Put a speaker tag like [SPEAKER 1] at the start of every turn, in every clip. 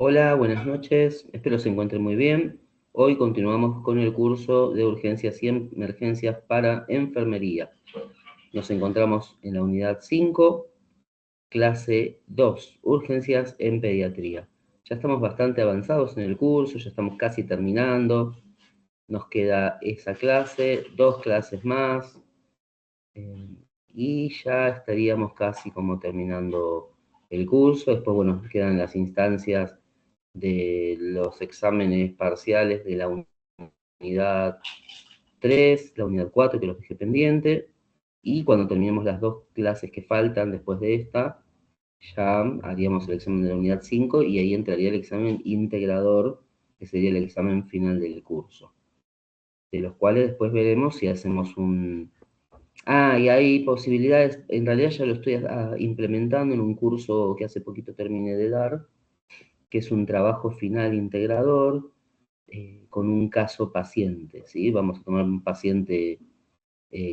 [SPEAKER 1] Hola, buenas noches, espero se encuentren muy bien. Hoy continuamos con el curso de urgencias y emergencias para enfermería. Nos encontramos en la unidad 5, clase 2, urgencias en pediatría. Ya estamos bastante avanzados en el curso, ya estamos casi terminando. Nos queda esa clase, 2 clases más, y ya estaríamos casi como terminando el curso. Después, bueno, quedan las instancias de los exámenes parciales de la unidad 3, la unidad 4, que los dejé pendiente, y cuando terminemos las 2 clases que faltan después de esta, ya haríamos el examen de la unidad 5 y ahí entraría el examen integrador, que sería el examen final del curso, de los cuales después veremos si hacemos un... Ah, y hay posibilidades, en realidad ya lo estoy implementando en un curso que hace poquito terminé de dar, que es un trabajo final integrador, con un caso paciente, ¿sí? Vamos a tomar un paciente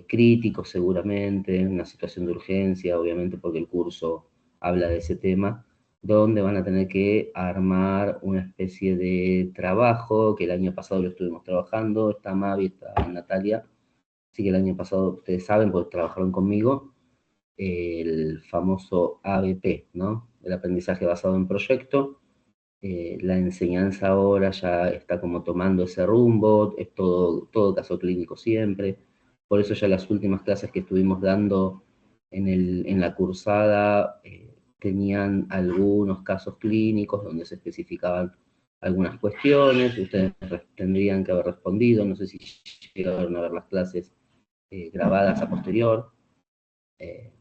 [SPEAKER 1] crítico seguramente, en una situación de urgencia, obviamente porque el curso habla de ese tema, donde van a tener que armar una especie de trabajo, que el año pasado lo estuvimos trabajando, está Mavi, está Natalia, así que el año pasado, ustedes saben, porque trabajaron conmigo, el famoso ABP, ¿no? El aprendizaje basado en proyecto. La enseñanza ahora ya está como tomando ese rumbo, es todo caso clínico siempre. Por eso ya las últimas clases que estuvimos dando en la cursada tenían algunos casos clínicos donde se especificaban algunas cuestiones, ustedes tendrían que haber respondido, no sé si llegaron a ver las clases grabadas a posterior.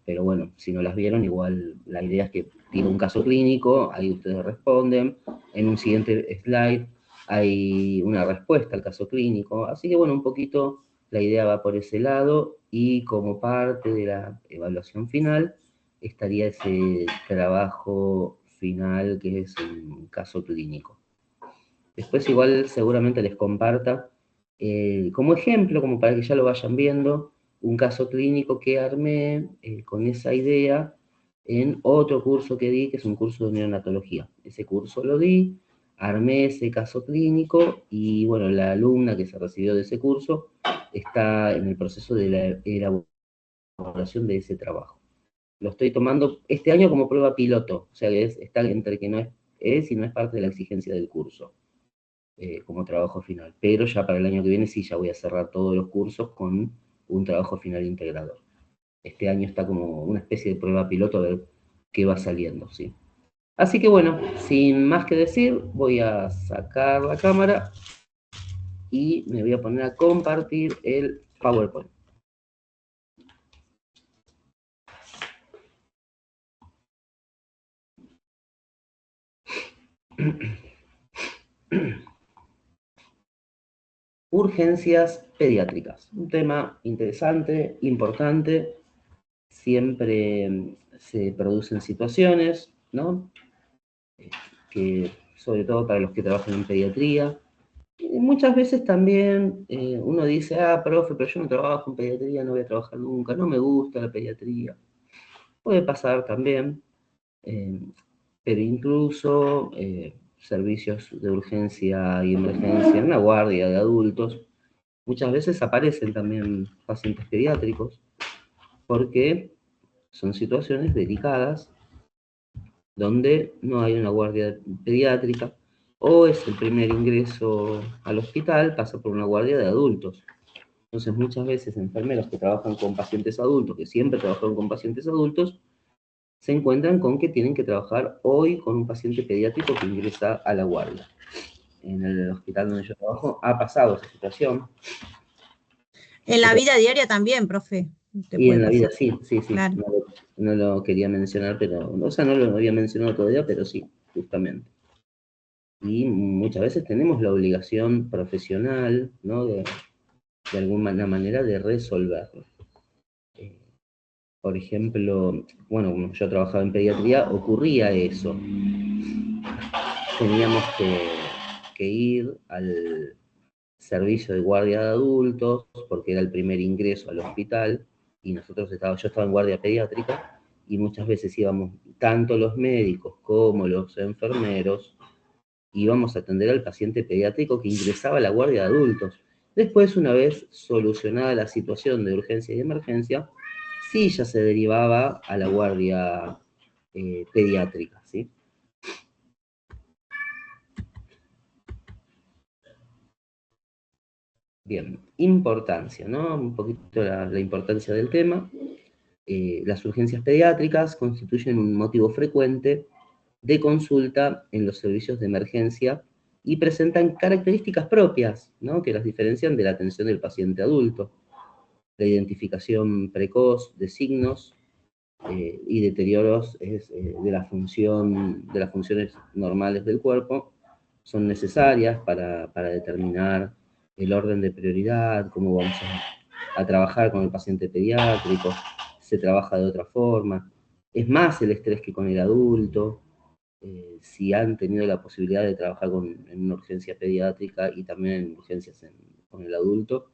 [SPEAKER 1] Pero bueno, si no las vieron, igual la idea es que tiro un caso clínico, ahí ustedes responden, en un siguiente slide hay una respuesta al caso clínico, así que bueno, un poquito la idea va por ese lado y como parte de la evaluación final estaría ese trabajo final que es un caso clínico. Después igual seguramente les comparta como ejemplo, como para que ya lo vayan viendo, un caso clínico que armé con esa idea en otro curso que di, que es un curso de neonatología. Ese curso lo di, armé ese caso clínico y bueno, la alumna que se recibió de ese curso está en el proceso de la elaboración de ese trabajo. Lo estoy tomando este año como prueba piloto, o sea que está entre que no es y no es parte de la exigencia del curso como trabajo final. Pero ya para el año que viene sí, ya voy a cerrar todos los cursos con un trabajo final integrador. Este año está como una especie de prueba piloto a ver qué va saliendo, ¿sí? Así que bueno, sin más que decir, voy a sacar la cámara y me voy a poner a compartir el PowerPoint. Urgencias pediátricas, un tema interesante, importante, siempre se producen situaciones, ¿no? Que sobre todo para los que trabajan en pediatría. Y muchas veces también uno dice, ah, profe, pero yo no trabajo en pediatría, no voy a trabajar nunca, no me gusta la pediatría. Puede pasar también, eh, pero incluso servicios de urgencia y emergencia, una guardia de adultos, muchas veces aparecen también pacientes pediátricos porque son situaciones delicadas donde no hay una guardia pediátrica, o es el primer ingreso al hospital, pasa por una guardia de adultos. Entonces, muchas veces enfermeros que trabajan con pacientes adultos, que siempre trabajaron con pacientes adultos, se encuentran con que tienen que trabajar hoy con un paciente pediátrico que ingresa a la guardia. En el hospital donde yo trabajo ha pasado esa situación.
[SPEAKER 2] En la
[SPEAKER 1] Pero,
[SPEAKER 2] vida diaria también, profe, te
[SPEAKER 1] y
[SPEAKER 2] puede
[SPEAKER 1] en la vida
[SPEAKER 2] pasar.
[SPEAKER 1] sí, sí, sí.
[SPEAKER 2] Claro.
[SPEAKER 1] No lo quería mencionar, pero, o sea, no lo había mencionado todavía, pero sí, justamente. Y muchas veces tenemos la obligación profesional, ¿no? De alguna manera de resolverlo. Eh, por ejemplo, bueno, como yo trabajaba en pediatría, ocurría eso. Teníamos que ir al servicio de guardia de adultos, porque era el primer ingreso al hospital, y yo estaba en guardia pediátrica, y muchas veces íbamos tanto los médicos como los enfermeros íbamos a atender al paciente pediátrico que ingresaba a la guardia de adultos. Después, una vez solucionada la situación de urgencia y emergencia, sí ya se derivaba a la guardia pediátrica, ¿sí? Bien, importancia, ¿no? Un poquito la importancia del tema. Las urgencias pediátricas constituyen un motivo frecuente de consulta en los servicios de emergencia y presentan características propias, ¿no?, que las diferencian de la atención del paciente adulto. La identificación precoz de signos y deterioros de las funciones normales del cuerpo son necesarias para determinar el orden de prioridad, cómo vamos a trabajar con el paciente pediátrico, se trabaja de otra forma. Es más el estrés que con el adulto. Si han tenido la posibilidad de trabajar en una urgencia pediátrica y también en urgencias con el adulto,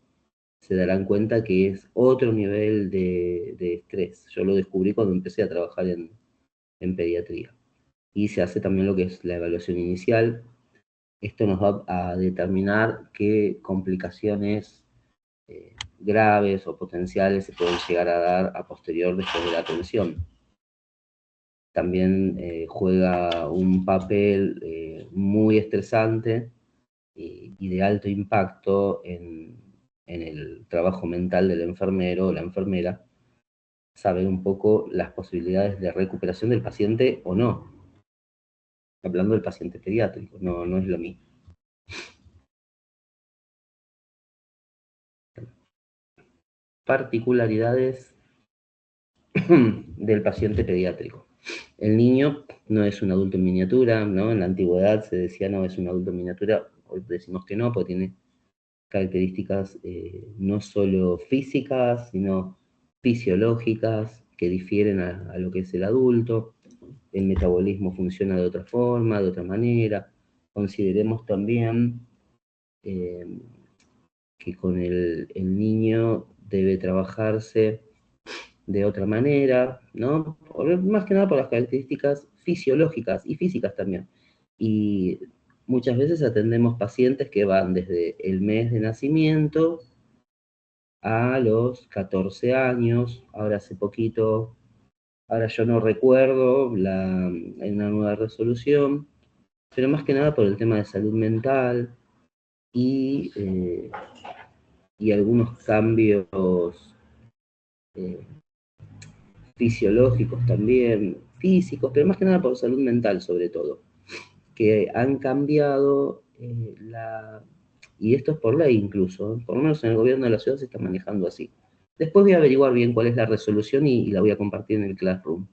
[SPEAKER 1] se darán cuenta que es otro nivel de estrés. Yo lo descubrí cuando empecé a trabajar en pediatría. Y se hace también lo que es la evaluación inicial. Esto nos va a determinar qué complicaciones graves o potenciales se pueden llegar a dar a posterior después de la atención. También juega un papel muy estresante y de alto impacto en el trabajo mental del enfermero o la enfermera, saber un poco las posibilidades de recuperación del paciente o no. Hablando del paciente pediátrico, no es lo mismo. Particularidades del paciente pediátrico. El niño no es un adulto en miniatura, ¿no? En la antigüedad se decía no es un adulto en miniatura, hoy decimos que no, porque tiene características no solo físicas, sino fisiológicas, que difieren a lo que es el adulto. El metabolismo funciona de otra forma, de otra manera. Consideremos también que con el niño debe trabajarse de otra manera, ¿no? Más que nada por las características fisiológicas y físicas también. Y muchas veces atendemos pacientes que van desde el mes de nacimiento a los 14 años, ahora hace poquito, ahora yo no recuerdo, hay una nueva resolución, pero más que nada por el tema de salud mental y algunos cambios fisiológicos también, físicos, pero más que nada por salud mental sobre todo, que han cambiado y esto es por ley incluso, por lo menos en el gobierno de la ciudad se está manejando así. Después voy a averiguar bien cuál es la resolución y la voy a compartir en el Classroom.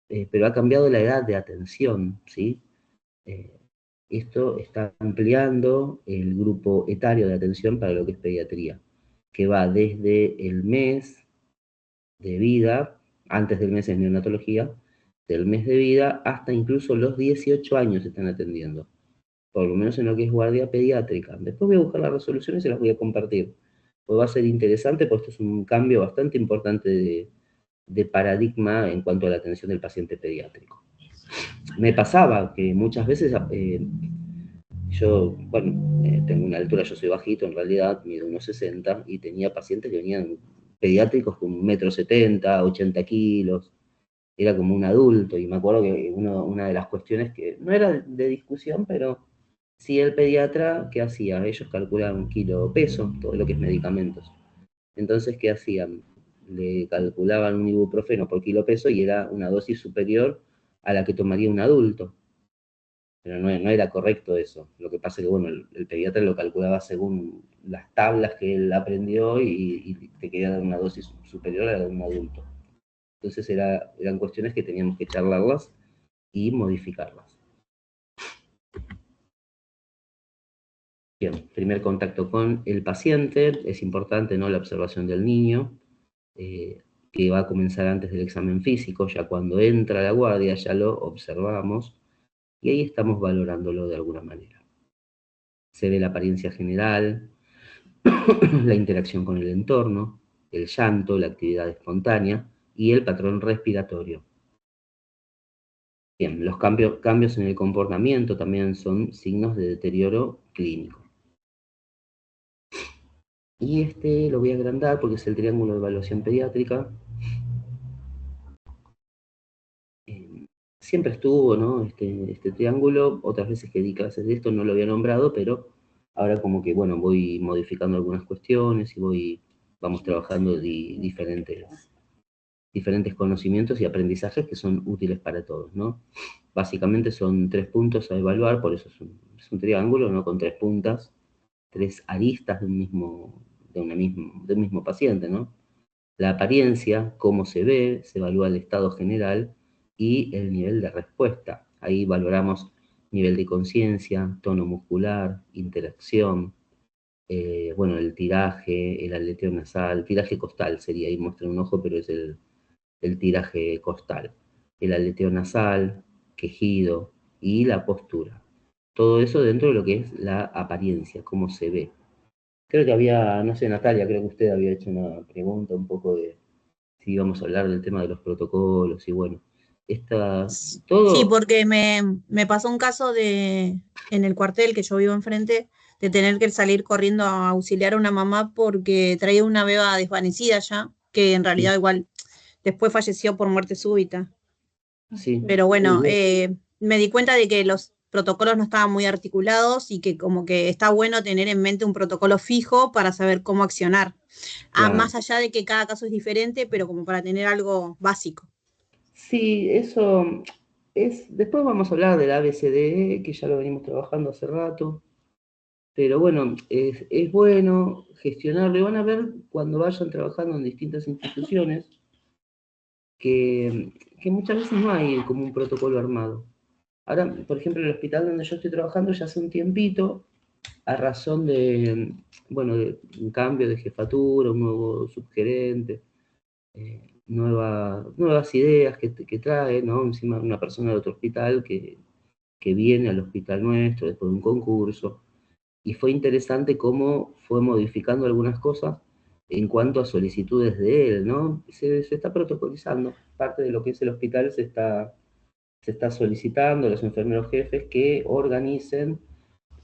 [SPEAKER 1] Pero ha cambiado la edad de atención, ¿sí? Esto está ampliando el grupo etario de atención para lo que es pediatría, que va desde el mes de vida, antes del mes es neonatología, del mes de vida hasta incluso los 18 años se están atendiendo, por lo menos en lo que es guardia pediátrica. Después voy a buscar las resoluciones y se las voy a compartir. Pues va a ser interesante porque esto es un cambio bastante importante de paradigma en cuanto a la atención del paciente pediátrico. Me pasaba que muchas veces yo, bueno, tengo una altura, yo soy bajito en realidad, mido 1,60 y tenía pacientes que venían pediátricos con 1,70 m, 80 kilos, era como un adulto, y me acuerdo que una de las cuestiones que no era de discusión, pero sí el pediatra, ¿qué hacía? Ellos calculaban kilo peso, todo lo que es medicamentos. Entonces, ¿qué hacían? Le calculaban un ibuprofeno por kilo peso y era una dosis superior a la que tomaría un adulto. Pero no era correcto eso. Lo que pasa es que, bueno, el pediatra lo calculaba según las tablas que él aprendió y te quería dar una dosis superior a la de un adulto. Entonces eran cuestiones que teníamos que charlarlas y modificarlas. Bien, primer contacto con el paciente. Es importante, ¿no?, la observación del niño, que va a comenzar antes del examen físico. Ya cuando entra a la guardia ya lo observamos y ahí estamos valorándolo de alguna manera. Se ve la apariencia general, la interacción con el entorno, el llanto, la actividad espontánea y el patrón respiratorio. Bien, los cambios en el comportamiento también son signos de deterioro clínico. Y este lo voy a agrandar porque es el triángulo de evaluación pediátrica. Siempre estuvo, ¿no? Este triángulo, otras veces que di clases de esto no lo había nombrado, pero ahora como que, bueno, voy modificando algunas cuestiones y vamos trabajando diferentes conocimientos y aprendizajes que son útiles para todos, ¿no? Básicamente son 3 puntos a evaluar, por eso es un triángulo, ¿no? Con 3 puntas, 3 aristas de un mismo paciente, ¿no? La apariencia, cómo se ve, se evalúa el estado general y el nivel de respuesta. Ahí valoramos nivel de conciencia, tono muscular, interacción, bueno, el tiraje, el aleteo nasal, tiraje costal sería, ahí muestra un ojo, pero es el tiraje costal, el aleteo nasal, quejido y la postura. Todo eso dentro de lo que es la apariencia, cómo se ve. Creo que había, no sé, Natalia, creo que usted había hecho una pregunta un poco de si íbamos a hablar del tema de los protocolos y bueno,
[SPEAKER 2] Sí,
[SPEAKER 1] todo,
[SPEAKER 2] porque me pasó un caso en el cuartel que yo vivo enfrente, de tener que salir corriendo a auxiliar a una mamá porque traía una beba desvanecida ya, que en realidad
[SPEAKER 1] sí,
[SPEAKER 2] igual después falleció por muerte súbita.
[SPEAKER 1] sí,
[SPEAKER 2] Pero bueno,
[SPEAKER 1] sí,
[SPEAKER 2] me di cuenta de que los protocolos no estaban muy articulados y que como que está bueno tener en mente un protocolo fijo para saber cómo accionar. Ah,
[SPEAKER 1] claro.
[SPEAKER 2] más allá de que cada caso es diferente, pero como para tener algo básico.
[SPEAKER 1] Sí, eso después vamos a hablar del ABCDE, que ya lo venimos trabajando hace rato, pero bueno, es bueno gestionarlo y van a ver cuando vayan trabajando en distintas instituciones que muchas veces no hay como un protocolo armado. Ahora, por ejemplo, el hospital donde yo estoy trabajando ya hace un tiempito, a razón de, bueno, de un cambio de jefatura, un nuevo subgerente, nuevas ideas que trae, ¿no? Encima una persona de otro hospital que viene al hospital nuestro después de un concurso. Y fue interesante cómo fue modificando algunas cosas en cuanto a solicitudes de él, ¿no? Se está protocolizando. Parte de lo que es el hospital se está solicitando a los enfermeros jefes que organicen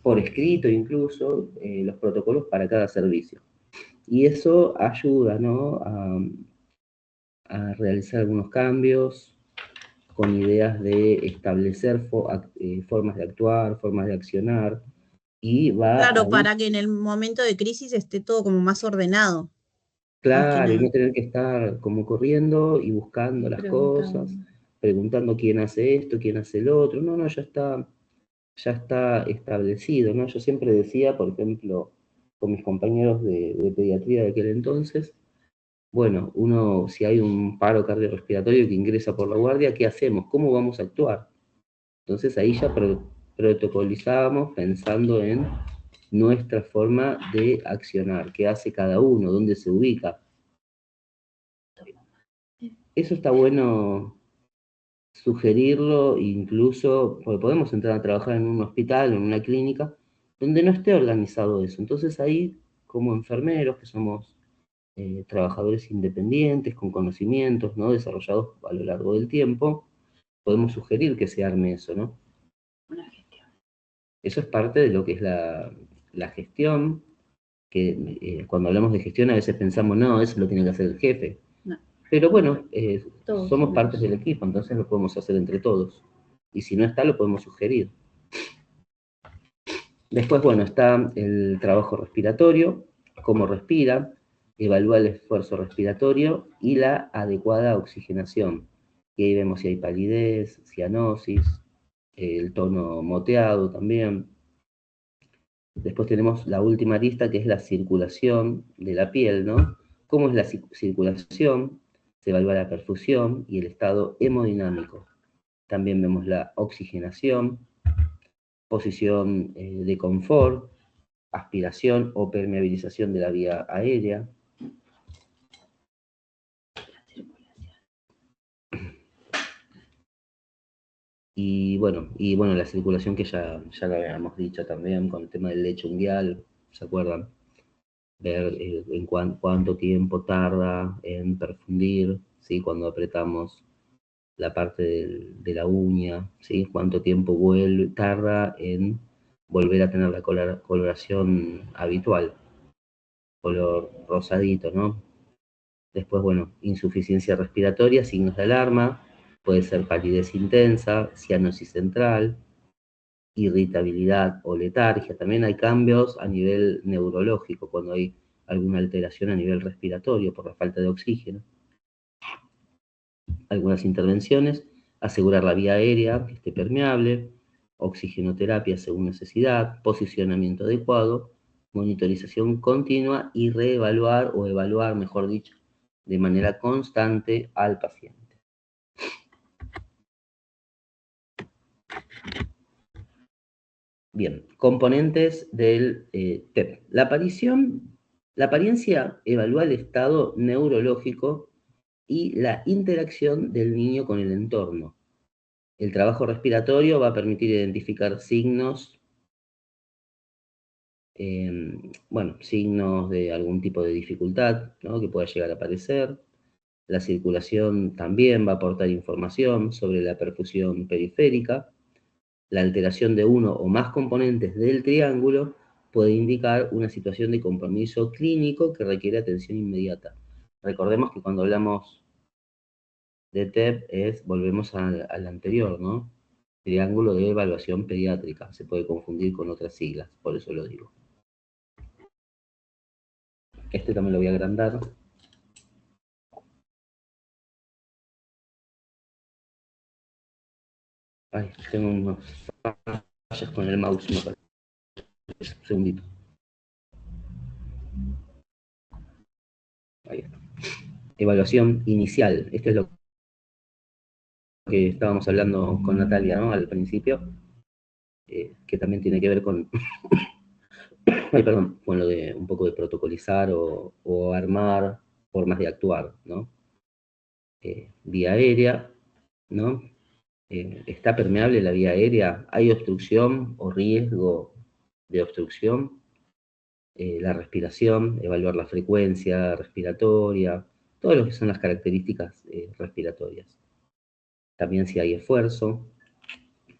[SPEAKER 1] por escrito incluso, los protocolos para cada servicio. Y eso ayuda, ¿no? A realizar algunos cambios con ideas de establecer formas de actuar, formas de accionar, y va
[SPEAKER 2] Claro,
[SPEAKER 1] ahí,
[SPEAKER 2] para que en el momento de crisis esté todo como más ordenado, más que
[SPEAKER 1] claro, y no
[SPEAKER 2] nada.
[SPEAKER 1] tener que estar como corriendo y buscando las cosas,
[SPEAKER 2] Preguntando.
[SPEAKER 1] preguntando quién hace esto, quién hace el otro. No, no, ya está establecido, ¿no? Yo siempre decía, por ejemplo, con mis compañeros de pediatría de aquel entonces, bueno, si hay un paro cardiorrespiratorio que ingresa por la guardia, ¿qué hacemos? ¿Cómo vamos a actuar? Entonces ahí ya protocolizábamos pensando en nuestra forma de accionar, qué hace cada uno, dónde se ubica. Eso está bueno sugerirlo, incluso, porque podemos entrar a trabajar en un hospital o en una clínica donde no esté organizado eso. Entonces ahí, como enfermeros, que somos trabajadores independientes, con conocimientos, ¿no? Desarrollados a lo largo del tiempo, podemos sugerir que se arme eso, ¿no? Eso es parte de lo que es la gestión, que cuando hablamos de gestión a veces pensamos, no, eso lo tiene que hacer el jefe. Pero bueno, somos partes del equipo, entonces lo podemos hacer entre todos. Y si no está, lo podemos sugerir. Después, bueno, está el trabajo respiratorio, cómo respira, evalúa el esfuerzo respiratorio y la adecuada oxigenación. Y ahí vemos si hay palidez, cianosis, el tono moteado también. Después tenemos la última arista, que es la circulación de la piel, ¿no? ¿Cómo es la circulación? Se evalúa la perfusión y el estado hemodinámico. También vemos la oxigenación, posición de confort, aspiración o permeabilización de la vía aérea. Y bueno, la circulación que ya lo habíamos dicho también con el tema del lecho unguial, ¿se acuerdan? Ver en cuánto tiempo tarda en perfundir, ¿sí? Cuando apretamos la parte de la uña, ¿sí? Cuánto tiempo tarda en volver a tener la coloración habitual, color rosadito, ¿no? Después, bueno, insuficiencia respiratoria, signos de alarma, puede ser palidez intensa, cianosis central, irritabilidad o letargia. También hay cambios a nivel neurológico, cuando hay alguna alteración a nivel respiratorio por la falta de oxígeno. Algunas intervenciones: asegurar la vía aérea que esté permeable, oxigenoterapia según necesidad, posicionamiento adecuado, monitorización continua y reevaluar o evaluar, mejor dicho, de manera constante al paciente. Bien, componentes del TEP. La apariencia evalúa el estado neurológico y la interacción del niño con el entorno. El trabajo respiratorio va a permitir identificar signos, signos de algún tipo de dificultad, ¿no?, que pueda llegar a aparecer. La circulación también va a aportar información sobre la perfusión periférica. La alteración de uno o más componentes del triángulo puede indicar una situación de compromiso clínico que requiere atención inmediata. Recordemos que cuando hablamos de TEP volvemos al anterior, ¿no? Triángulo de evaluación pediátrica. Se puede confundir con otras siglas, por eso lo digo. Este también lo voy a agrandar. Ay, tengo unos fallas con el mouse, me parece. Un segundito. Ahí está. Evaluación inicial. Esto es lo que estábamos hablando con Natalia, ¿no?, al principio, que también tiene que ver con, con lo de un poco de protocolizar o armar formas de actuar, ¿no? Vía aérea, ¿no? ¿Está permeable la vía aérea? ¿Hay obstrucción o riesgo de obstrucción? La respiración, evaluar la frecuencia respiratoria, todo lo que son las características respiratorias. También si hay esfuerzo,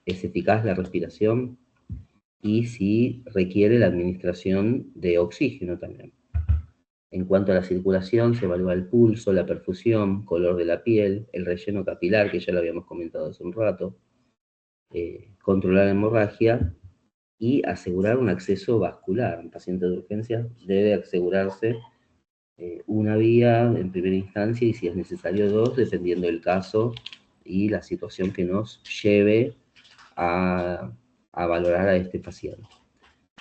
[SPEAKER 1] es eficaz la respiración y si requiere la administración de oxígeno también. En cuanto a la circulación, se evalúa el pulso, la perfusión, color de la piel, el relleno capilar, que ya lo habíamos comentado hace un rato, controlar la hemorragia y asegurar un acceso vascular. Un paciente de urgencia debe asegurarse una vía en primera instancia y si es necesario dos, dependiendo del caso y la situación que nos lleve a valorar a este paciente.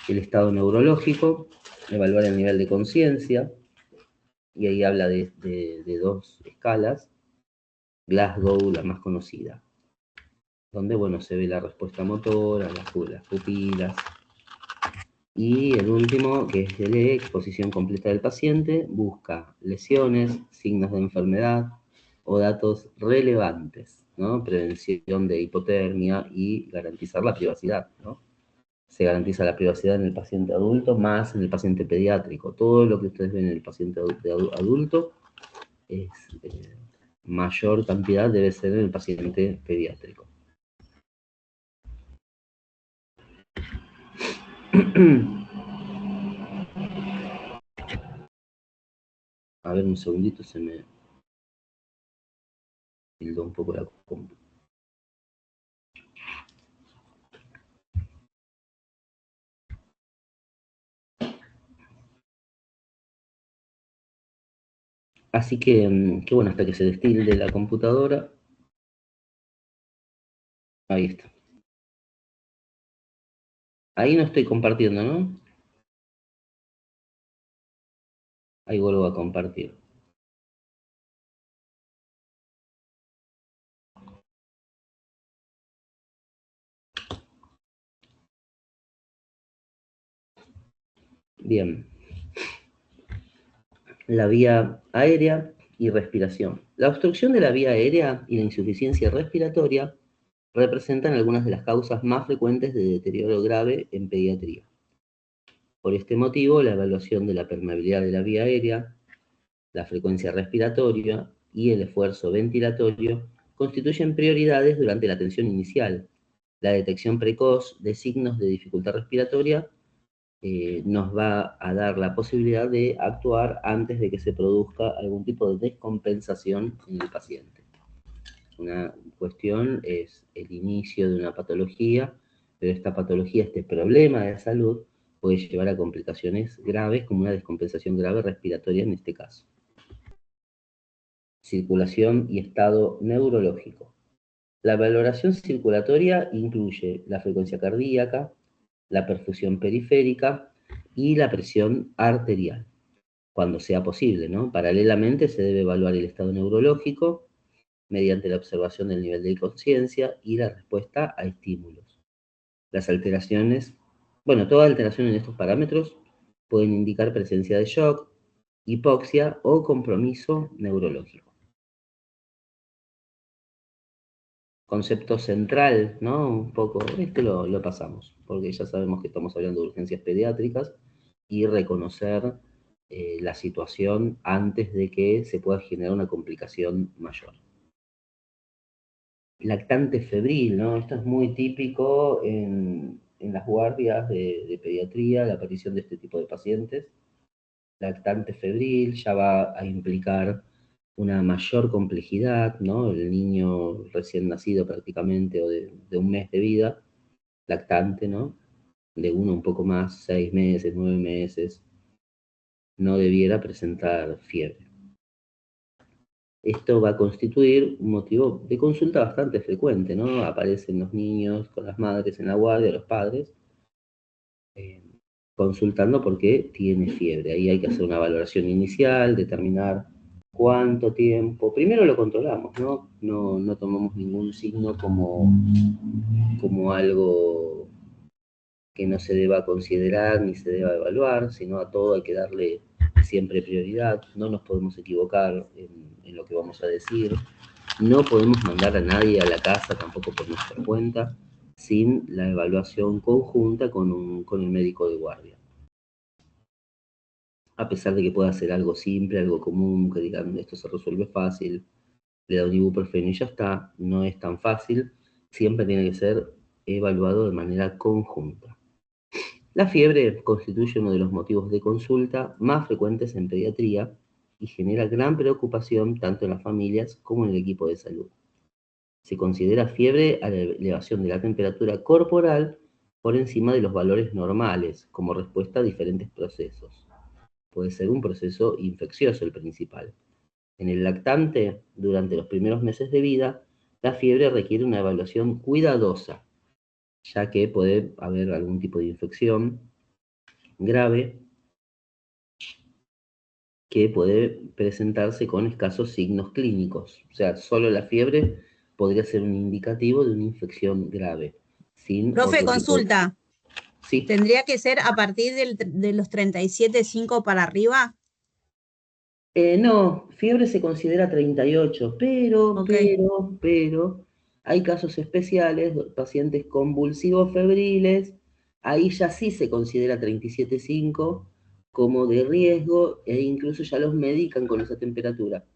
[SPEAKER 1] El estado neurológico, evaluar el nivel de conciencia, y ahí habla de dos escalas. Glasgow, la más conocida, donde, bueno, se ve la respuesta motora, las pupilas. Y el último, que es el exposición completa del paciente, busca lesiones, signos de enfermedad o datos relevantes, ¿no? Prevención de hipotermia y garantizar la privacidad, ¿no? Se garantiza la privacidad en el paciente adulto más en el paciente pediátrico. Todo lo que ustedes ven en el paciente adulto es mayor cantidad debe ser en el paciente pediátrico. A ver, un segundito, se me tildó un poco la compu. Así que bueno, hasta que se destilde la computadora. Ahí está. Ahí no estoy compartiendo, ¿no? Ahí vuelvo a compartir. Bien. La vía aérea y respiración. La obstrucción de la vía aérea y la insuficiencia respiratoria representan algunas de las causas más frecuentes de deterioro grave en pediatría. Por este motivo, la evaluación de la permeabilidad de la vía aérea, la frecuencia respiratoria y el esfuerzo ventilatorio constituyen prioridades durante la atención inicial. La detección precoz de signos de dificultad respiratoria nos va a dar la posibilidad de actuar antes de que se produzca algún tipo de descompensación en el paciente. Una cuestión es el inicio de una patología, pero esta patología, este problema de salud, puede llevar a complicaciones graves, como una descompensación grave respiratoria en este caso. Circulación y estado neurológico. La valoración circulatoria incluye la frecuencia cardíaca, la perfusión periférica y la presión arterial, cuando sea posible, ¿no? Paralelamente se debe evaluar el estado neurológico mediante la observación del nivel de conciencia y la respuesta a estímulos. Las alteraciones, toda alteración en estos parámetros pueden indicar presencia de shock, hipoxia o compromiso neurológico. Concepto central, ¿no? Un poco, lo pasamos, porque ya sabemos que estamos hablando de urgencias pediátricas y reconocer la situación antes de que se pueda generar una complicación mayor. Lactante febril, ¿no? Esto es muy típico en las guardias de pediatría, la aparición de este tipo de pacientes. Lactante febril ya va a implicar una mayor complejidad, ¿no? El niño recién nacido prácticamente, o de un mes de vida, lactante, ¿no? De uno un poco más, 6 meses, 9 meses, no debiera presentar fiebre. Esto va a constituir un motivo de consulta bastante frecuente, ¿no? Aparecen los niños con las madres en la guardia, los padres, consultando porque tiene fiebre. Ahí hay que hacer una valoración inicial, determinar cuánto tiempo. Primero lo controlamos, ¿no? No tomamos ningún signo como algo que no se deba considerar ni se deba evaluar, sino a todo hay que darle siempre prioridad. No nos podemos equivocar en lo que vamos a decir. No podemos mandar a nadie a la casa, tampoco por nuestra cuenta, sin la evaluación conjunta con el médico de guardia. A pesar de que pueda ser algo simple, algo común, que digan esto se resuelve fácil, le da un ibuprofeno y ya está, no es tan fácil, siempre tiene que ser evaluado de manera conjunta. La fiebre constituye uno de los motivos de consulta más frecuentes en pediatría y genera gran preocupación tanto en las familias como en el equipo de salud. Se considera fiebre a la elevación de la temperatura corporal por encima de los valores normales, como respuesta a diferentes procesos. Puede ser un proceso infeccioso el principal. En el lactante, durante los primeros meses de vida, la fiebre requiere una evaluación cuidadosa, ya que puede haber algún tipo de infección grave que puede presentarse con escasos signos clínicos. O sea, solo la fiebre podría ser un indicativo de una infección grave.
[SPEAKER 2] Profe, consulta.
[SPEAKER 1] Sí.
[SPEAKER 2] ¿Tendría que ser a partir de los 37,5 para arriba?
[SPEAKER 1] No, fiebre se considera 38, pero hay casos especiales, pacientes convulsivos febriles, ahí ya sí se considera 37,5 como de riesgo e incluso ya los medican con esa temperatura.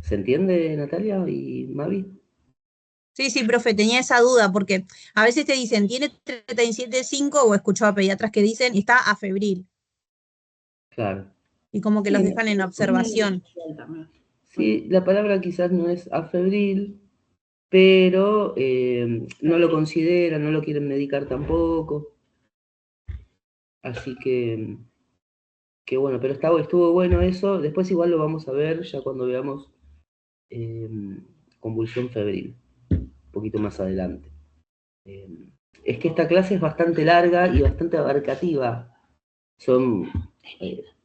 [SPEAKER 1] ¿Se entiende, Natalia y Mavi?
[SPEAKER 2] Sí, profe, tenía esa duda, porque a veces te dicen, tiene 37,5, o he escuchado a pediatras que dicen, está afebril.
[SPEAKER 1] Claro.
[SPEAKER 2] Y como que los dejan en observación.
[SPEAKER 1] Sí, la palabra quizás no es afebril, pero no lo consideran, no lo quieren medicar tampoco. Así que bueno, pero estuvo bueno eso. Después igual lo vamos a ver ya cuando veamos convulsión febril, un poquito más adelante. Es que esta clase es bastante larga y bastante abarcativa. Son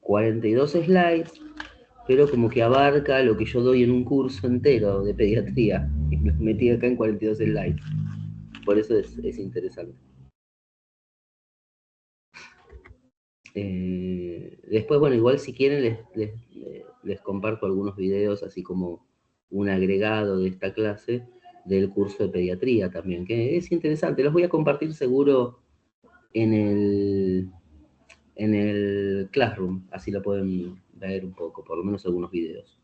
[SPEAKER 1] 42 slides, pero como que abarca lo que yo doy en un curso entero de pediatría. Y me metí acá en 42 slides. Por eso es interesante. Después, bueno, igual si quieren les comparto algunos videos, así como un agregado de esta clase del curso de pediatría también, que es interesante. Los voy a compartir seguro en el Classroom, así lo pueden ver un poco, por lo menos algunos videos.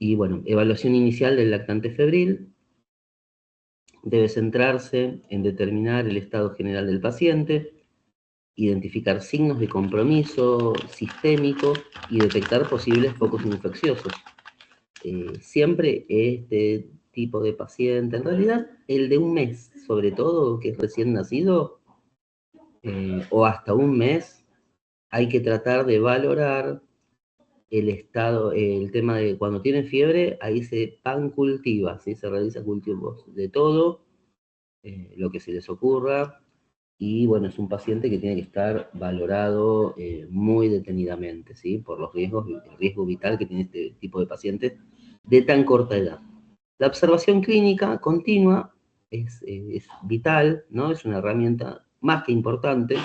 [SPEAKER 1] Y bueno, evaluación inicial del lactante febril debe centrarse en determinar el estado general del paciente, identificar signos de compromiso sistémico y detectar posibles focos infecciosos. Siempre este tipo de paciente, en realidad el de un mes, sobre todo, que es recién nacido, o hasta un mes, hay que tratar de valorar el estado, el tema de cuando tiene fiebre, ahí se pancultiva, ¿sí? Se realiza cultivos de todo, lo que se les ocurra, y bueno, es un paciente que tiene que estar valorado muy detenidamente, ¿sí? Por los riesgos, el riesgo vital que tiene este tipo de pacientes de tan corta edad. La observación clínica continua es vital, ¿no? Es una herramienta más que importante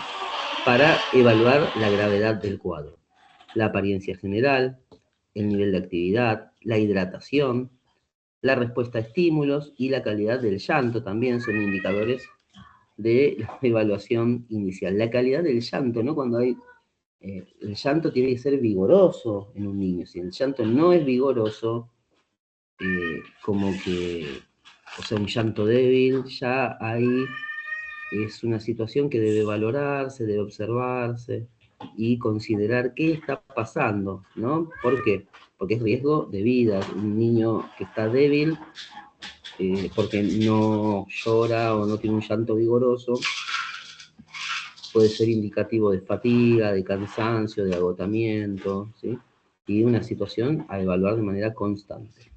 [SPEAKER 1] para evaluar la gravedad del cuadro. La apariencia general, el nivel de actividad, la hidratación, la respuesta a estímulos y la calidad del llanto también son indicadores de la evaluación inicial. La calidad del llanto, ¿no? Cuando hay... el llanto tiene que ser vigoroso en un niño. Si el llanto no es vigoroso, como que, o sea, un llanto débil, ya ahí es una situación que debe valorarse, debe observarse y considerar qué está pasando, ¿no? ¿Por qué? Porque es riesgo de vida. Un niño que está débil, porque no llora o no tiene un llanto vigoroso, puede ser indicativo de fatiga, de cansancio, de agotamiento, ¿sí? Y una situación a evaluar de manera constante.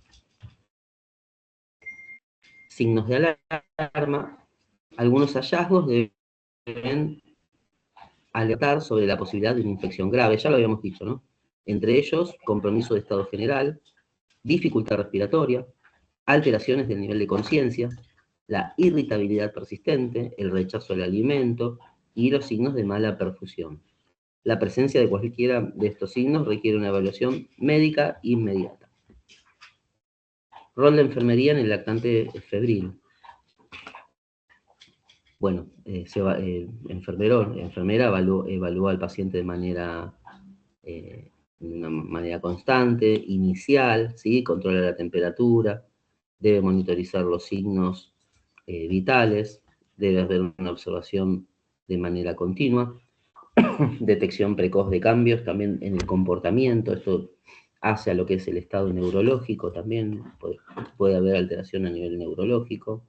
[SPEAKER 1] Signos de alarma. Algunos hallazgos deben alertar sobre la posibilidad de una infección grave, ya lo habíamos dicho, ¿no? Entre ellos, compromiso de estado general, dificultad respiratoria, alteraciones del nivel de conciencia, la irritabilidad persistente, el rechazo al alimento y los signos de mala perfusión. La presencia de cualquiera de estos signos requiere una evaluación médica inmediata. Rol de enfermería en el lactante febril. Bueno, enfermera evalúa al paciente de una manera constante, inicial, ¿sí? Controla la temperatura, debe monitorizar los signos vitales, debe haber una observación de manera continua, detección precoz de cambios también en el comportamiento, esto hace a lo que es el estado neurológico también, puede haber alteración a nivel neurológico,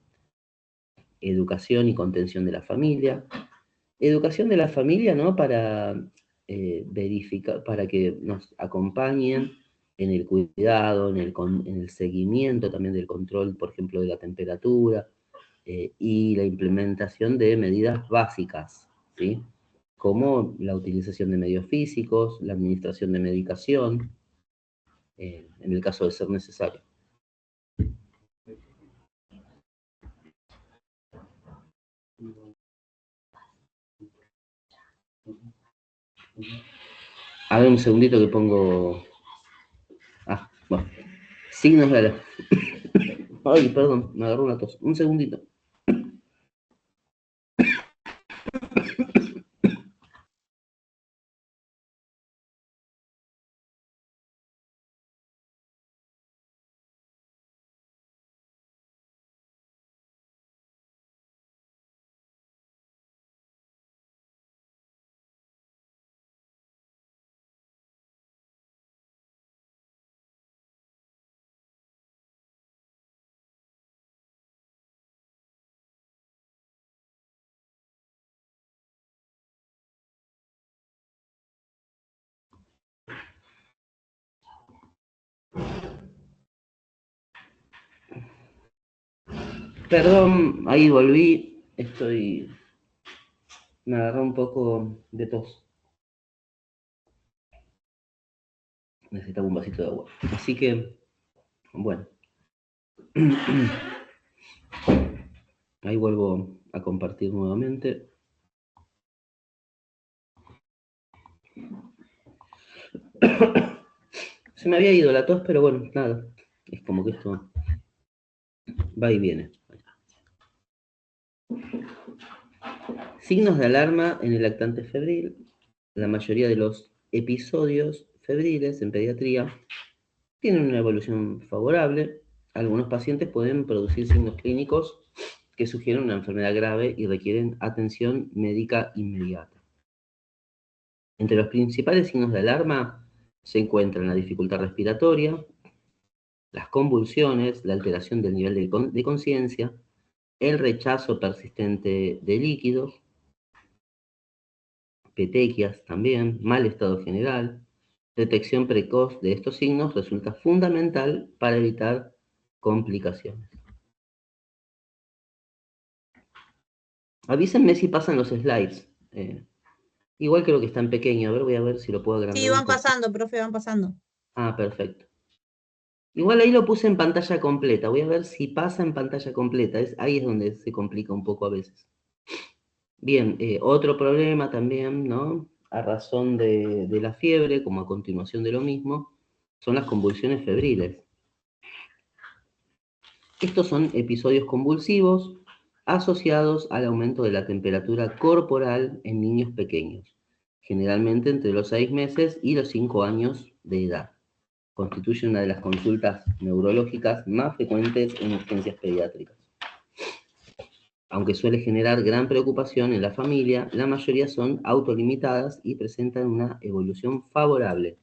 [SPEAKER 1] educación y contención de la familia. Educación de la familia, ¿no? Para verificar, para que nos acompañen en el cuidado, en el seguimiento también del control, por ejemplo, de la temperatura, y la implementación de medidas básicas, ¿sí? Como la utilización de medios físicos, la administración de medicación, en el caso de ser necesario. A ver, un segundito que pongo... Ah, bueno. Signos de la... Ay, perdón, me agarró una tos. Un segundito. Perdón, ahí volví. Me agarró un poco de tos. Necesitaba un vasito de agua. Así que, bueno. Ahí vuelvo a compartir nuevamente. Se me había ido la tos, pero bueno, nada. Es como que esto va y viene. Signos de alarma en el lactante febril. La mayoría de los episodios febriles en pediatría tienen una evolución favorable. Algunos pacientes pueden producir signos clínicos que sugieren una enfermedad grave y requieren atención médica inmediata. Entre los principales signos de alarma se encuentran la dificultad respiratoria, las convulsiones, la alteración del nivel de conciencia, el rechazo persistente de líquidos, petequias también, mal estado general. Detección precoz de estos signos resulta fundamental para evitar complicaciones. Avísenme si pasan los slides. Igual creo que están pequeños. A ver, voy a ver si lo puedo agrandar
[SPEAKER 2] Sí,
[SPEAKER 1] un
[SPEAKER 2] van
[SPEAKER 1] poco.
[SPEAKER 2] pasando, profe, van pasando.
[SPEAKER 1] Ah, perfecto. Igual ahí lo puse en pantalla completa. Voy a ver si pasa en pantalla completa. Ahí es donde se complica un poco a veces. Bien, otro problema también, ¿no? A razón de la fiebre, como a continuación de lo mismo, son las convulsiones febriles. Estos son episodios convulsivos asociados al aumento de la temperatura corporal en niños pequeños, generalmente entre los 6 meses y los 5 años de edad. Constituye una de las consultas neurológicas más frecuentes en urgencias pediátricas. Aunque suele generar gran preocupación en la familia, la mayoría son autolimitadas y presentan una evolución favorable.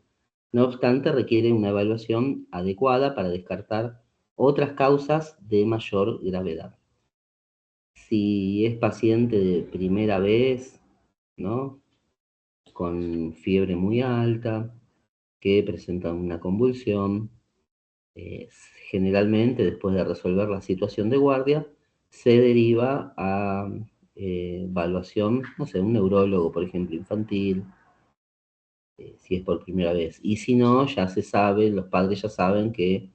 [SPEAKER 1] No obstante, requiere una evaluación adecuada para descartar otras causas de mayor gravedad. Si es paciente de primera vez, ¿no? Con fiebre muy alta, que presenta una convulsión, generalmente después de resolver la situación de guardia, se deriva a evaluación, no sé, un neurólogo, por ejemplo, infantil, si es por primera vez. Y si no, ya se sabe, los padres ya saben que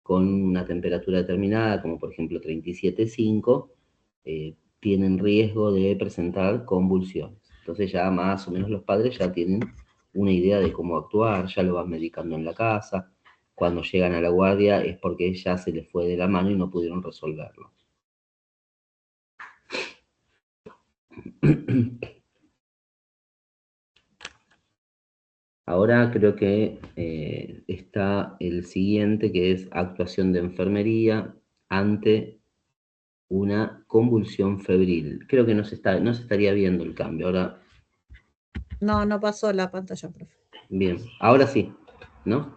[SPEAKER 1] con una temperatura determinada, como por ejemplo 37,5, tienen riesgo de presentar convulsiones. Entonces ya más o menos los padres ya tienen una idea de cómo actuar, ya lo van medicando en la casa. Cuando llegan a la guardia es porque ya se les fue de la mano y no pudieron resolverlo. Ahora creo que está el siguiente, que es actuación de enfermería ante una convulsión febril. Creo que no se estaría viendo el cambio. Ahora,
[SPEAKER 2] No, no pasó la pantalla, profe.
[SPEAKER 1] bien, ahora sí, ¿no?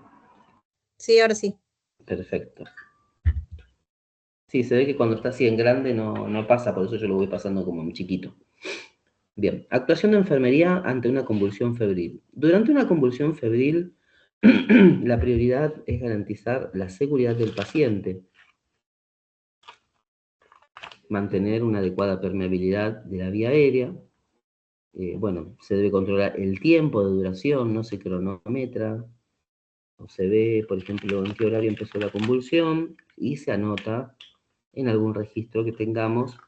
[SPEAKER 2] Sí, ahora sí.
[SPEAKER 1] Perfecto. Sí, se ve que cuando está así en grande no pasa, por eso yo lo voy pasando como en chiquito. Bien, actuación de enfermería ante una convulsión febril. Durante una convulsión febril, la prioridad es garantizar la seguridad del paciente, mantener una adecuada permeabilidad de la vía aérea. Bueno, se debe controlar el tiempo de duración, no se cronometra, o se ve, por ejemplo, en qué horario empezó la convulsión y se anota en algún registro que tengamos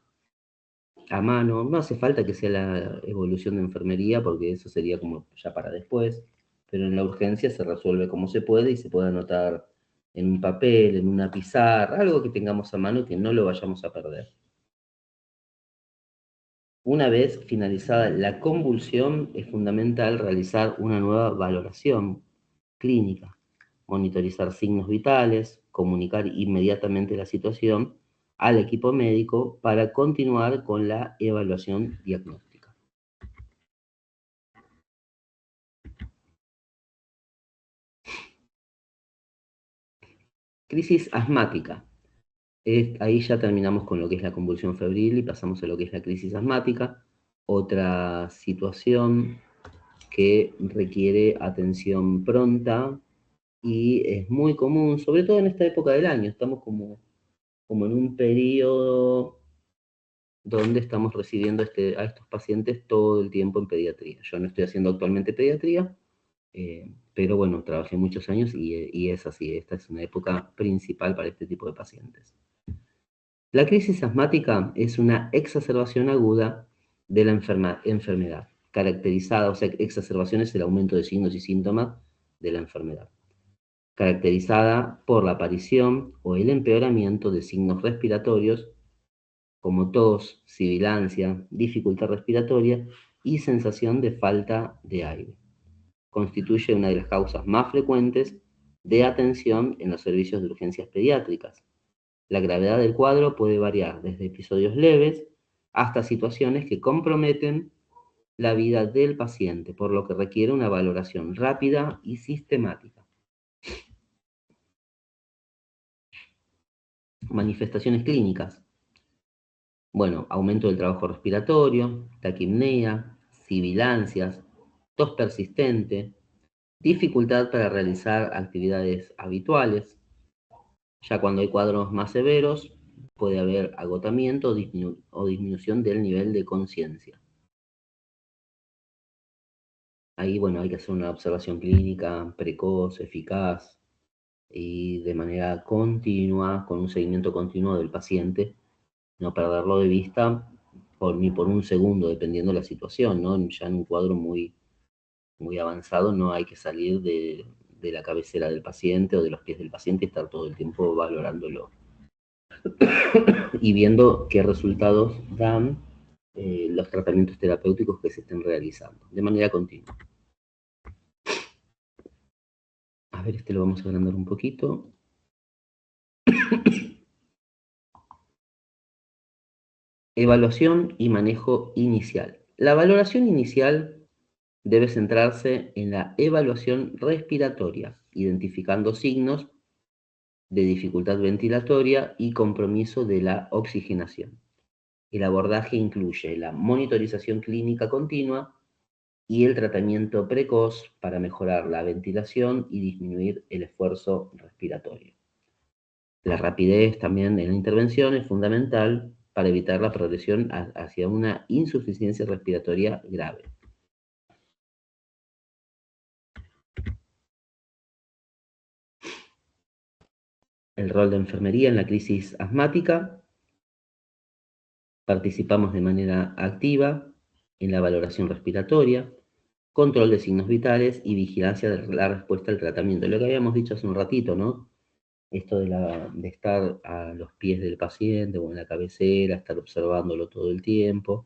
[SPEAKER 1] a mano. No hace falta que sea la evolución de enfermería porque eso sería como ya para después, pero en la urgencia se resuelve como se puede y se puede anotar en un papel, en una pizarra, algo que tengamos a mano y que no lo vayamos a perder. Una vez finalizada la convulsión, es fundamental realizar una nueva valoración clínica, monitorizar signos vitales, comunicar inmediatamente la situación al equipo médico para continuar con la evaluación diagnóstica. Crisis asmática. Ahí ya terminamos con lo que es la convulsión febril y pasamos a lo que es la crisis asmática. Otra situación que requiere atención pronta y es muy común, sobre todo en esta época del año. Estamos como en un periodo donde estamos recibiendo a estos pacientes todo el tiempo en pediatría. Yo no estoy haciendo actualmente pediatría, pero bueno, trabajé muchos años y es así. Esta es una época principal para este tipo de pacientes. La crisis asmática es una exacerbación aguda de la enfermedad, caracterizada, o sea, exacerbación es el aumento de signos y síntomas de la enfermedad, caracterizada por la aparición o el empeoramiento de signos respiratorios como tos, sibilancia, dificultad respiratoria y sensación de falta de aire. Constituye una de las causas más frecuentes de atención en los servicios de urgencias pediátricas. La gravedad del cuadro puede variar desde episodios leves hasta situaciones que comprometen la vida del paciente, por lo que requiere una valoración rápida y sistemática. Manifestaciones clínicas. Bueno, aumento del trabajo respiratorio, taquipnea, sibilancias, tos persistente, dificultad para realizar actividades habituales. Ya cuando hay cuadros más severos, puede haber agotamiento o disminución del nivel de conciencia. Ahí, bueno, hay que hacer una observación clínica precoz, eficaz y de manera continua, con un seguimiento continuo del paciente, no perderlo de vista ni por un segundo, dependiendo de la situación, ¿no? Ya en un cuadro muy avanzado no hay que salir de la cabecera del paciente o de los pies del paciente y estar todo el tiempo valorándolo y viendo qué resultados dan los tratamientos terapéuticos que se estén realizando de manera continua. A ver, este lo vamos a agrandar un poquito. Evaluación y manejo inicial. La valoración inicial debe centrarse en la evaluación respiratoria, identificando signos de dificultad ventilatoria y compromiso de la oxigenación. El abordaje incluye la monitorización clínica continua y el tratamiento precoz para mejorar la ventilación y disminuir el esfuerzo respiratorio. La rapidez también en la intervención es fundamental para evitar la progresión hacia una insuficiencia respiratoria grave. El rol de enfermería en la crisis asmática. Participamos de manera activa en la valoración respiratoria, control de signos vitales y vigilancia de la respuesta al tratamiento. Lo que habíamos dicho hace un ratito, ¿no? Esto de estar a los pies del paciente o en la cabecera, estar observándolo todo el tiempo.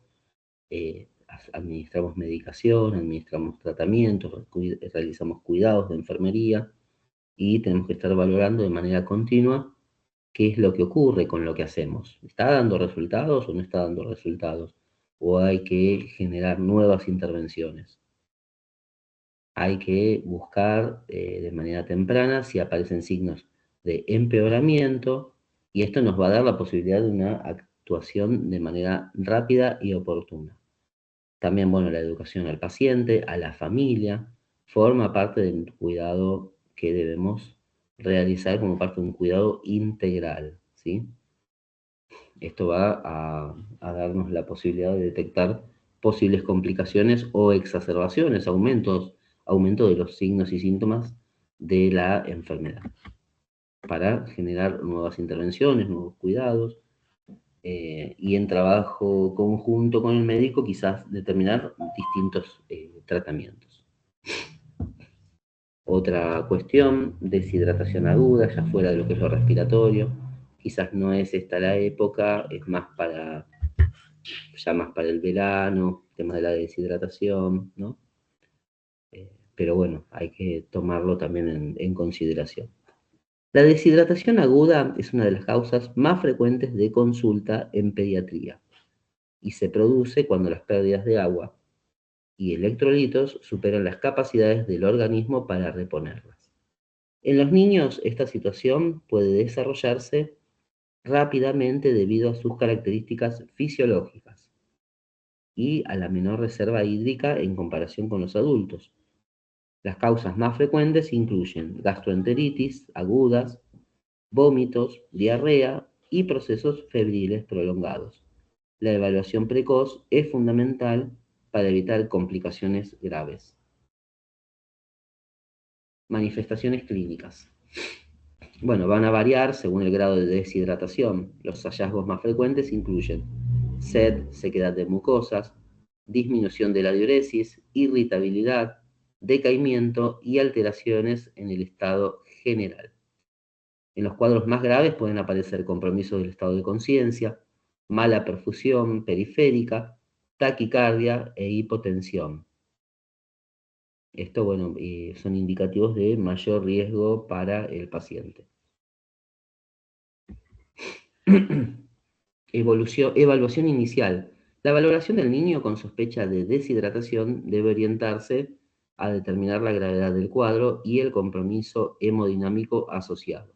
[SPEAKER 1] Administramos medicación, administramos tratamientos, realizamos cuidados de enfermería y tenemos que estar valorando de manera continua qué es lo que ocurre con lo que hacemos. ¿Está dando resultados o no está dando resultados? ¿O hay que generar nuevas intervenciones? Hay que buscar de manera temprana si aparecen signos de empeoramiento y esto nos va a dar la posibilidad de una actuación de manera rápida y oportuna. También, bueno, la educación al paciente, a la familia, forma parte del cuidado que debemos realizar como parte de un cuidado integral, ¿sí? Esto va a darnos la posibilidad de detectar posibles complicaciones o exacerbaciones, aumento de los signos y síntomas de la enfermedad, para generar nuevas intervenciones, nuevos cuidados, y en trabajo conjunto con el médico quizás determinar distintos tratamientos. Otra cuestión, deshidratación aguda, ya fuera de lo que es lo respiratorio. Quizás no es esta la época, es más para el verano, tema de la deshidratación, ¿no? Pero bueno, hay que tomarlo también en consideración. La deshidratación aguda es una de las causas más frecuentes de consulta en pediatría y se produce cuando las pérdidas de agua y electrolitos superan las capacidades del organismo para reponerlas. En los niños, esta situación puede desarrollarse rápidamente debido a sus características fisiológicas y a la menor reserva hídrica en comparación con los adultos. Las causas más frecuentes incluyen gastroenteritis agudas, vómitos, diarrea y procesos febriles prolongados. La evaluación precoz es fundamental para evitar complicaciones graves. Manifestaciones clínicas. Bueno, van a variar según el grado de deshidratación. Los hallazgos más frecuentes incluyen sed, sequedad de mucosas, disminución de la diuresis, irritabilidad, decaimiento y alteraciones en el estado general. En los cuadros más graves pueden aparecer compromisos del estado de conciencia, mala perfusión periférica, taquicardia e hipotensión. Esto, bueno, son indicativos de mayor riesgo para el paciente. Evaluación inicial. La valoración del niño con sospecha de deshidratación debe orientarse a determinar la gravedad del cuadro y el compromiso hemodinámico asociado.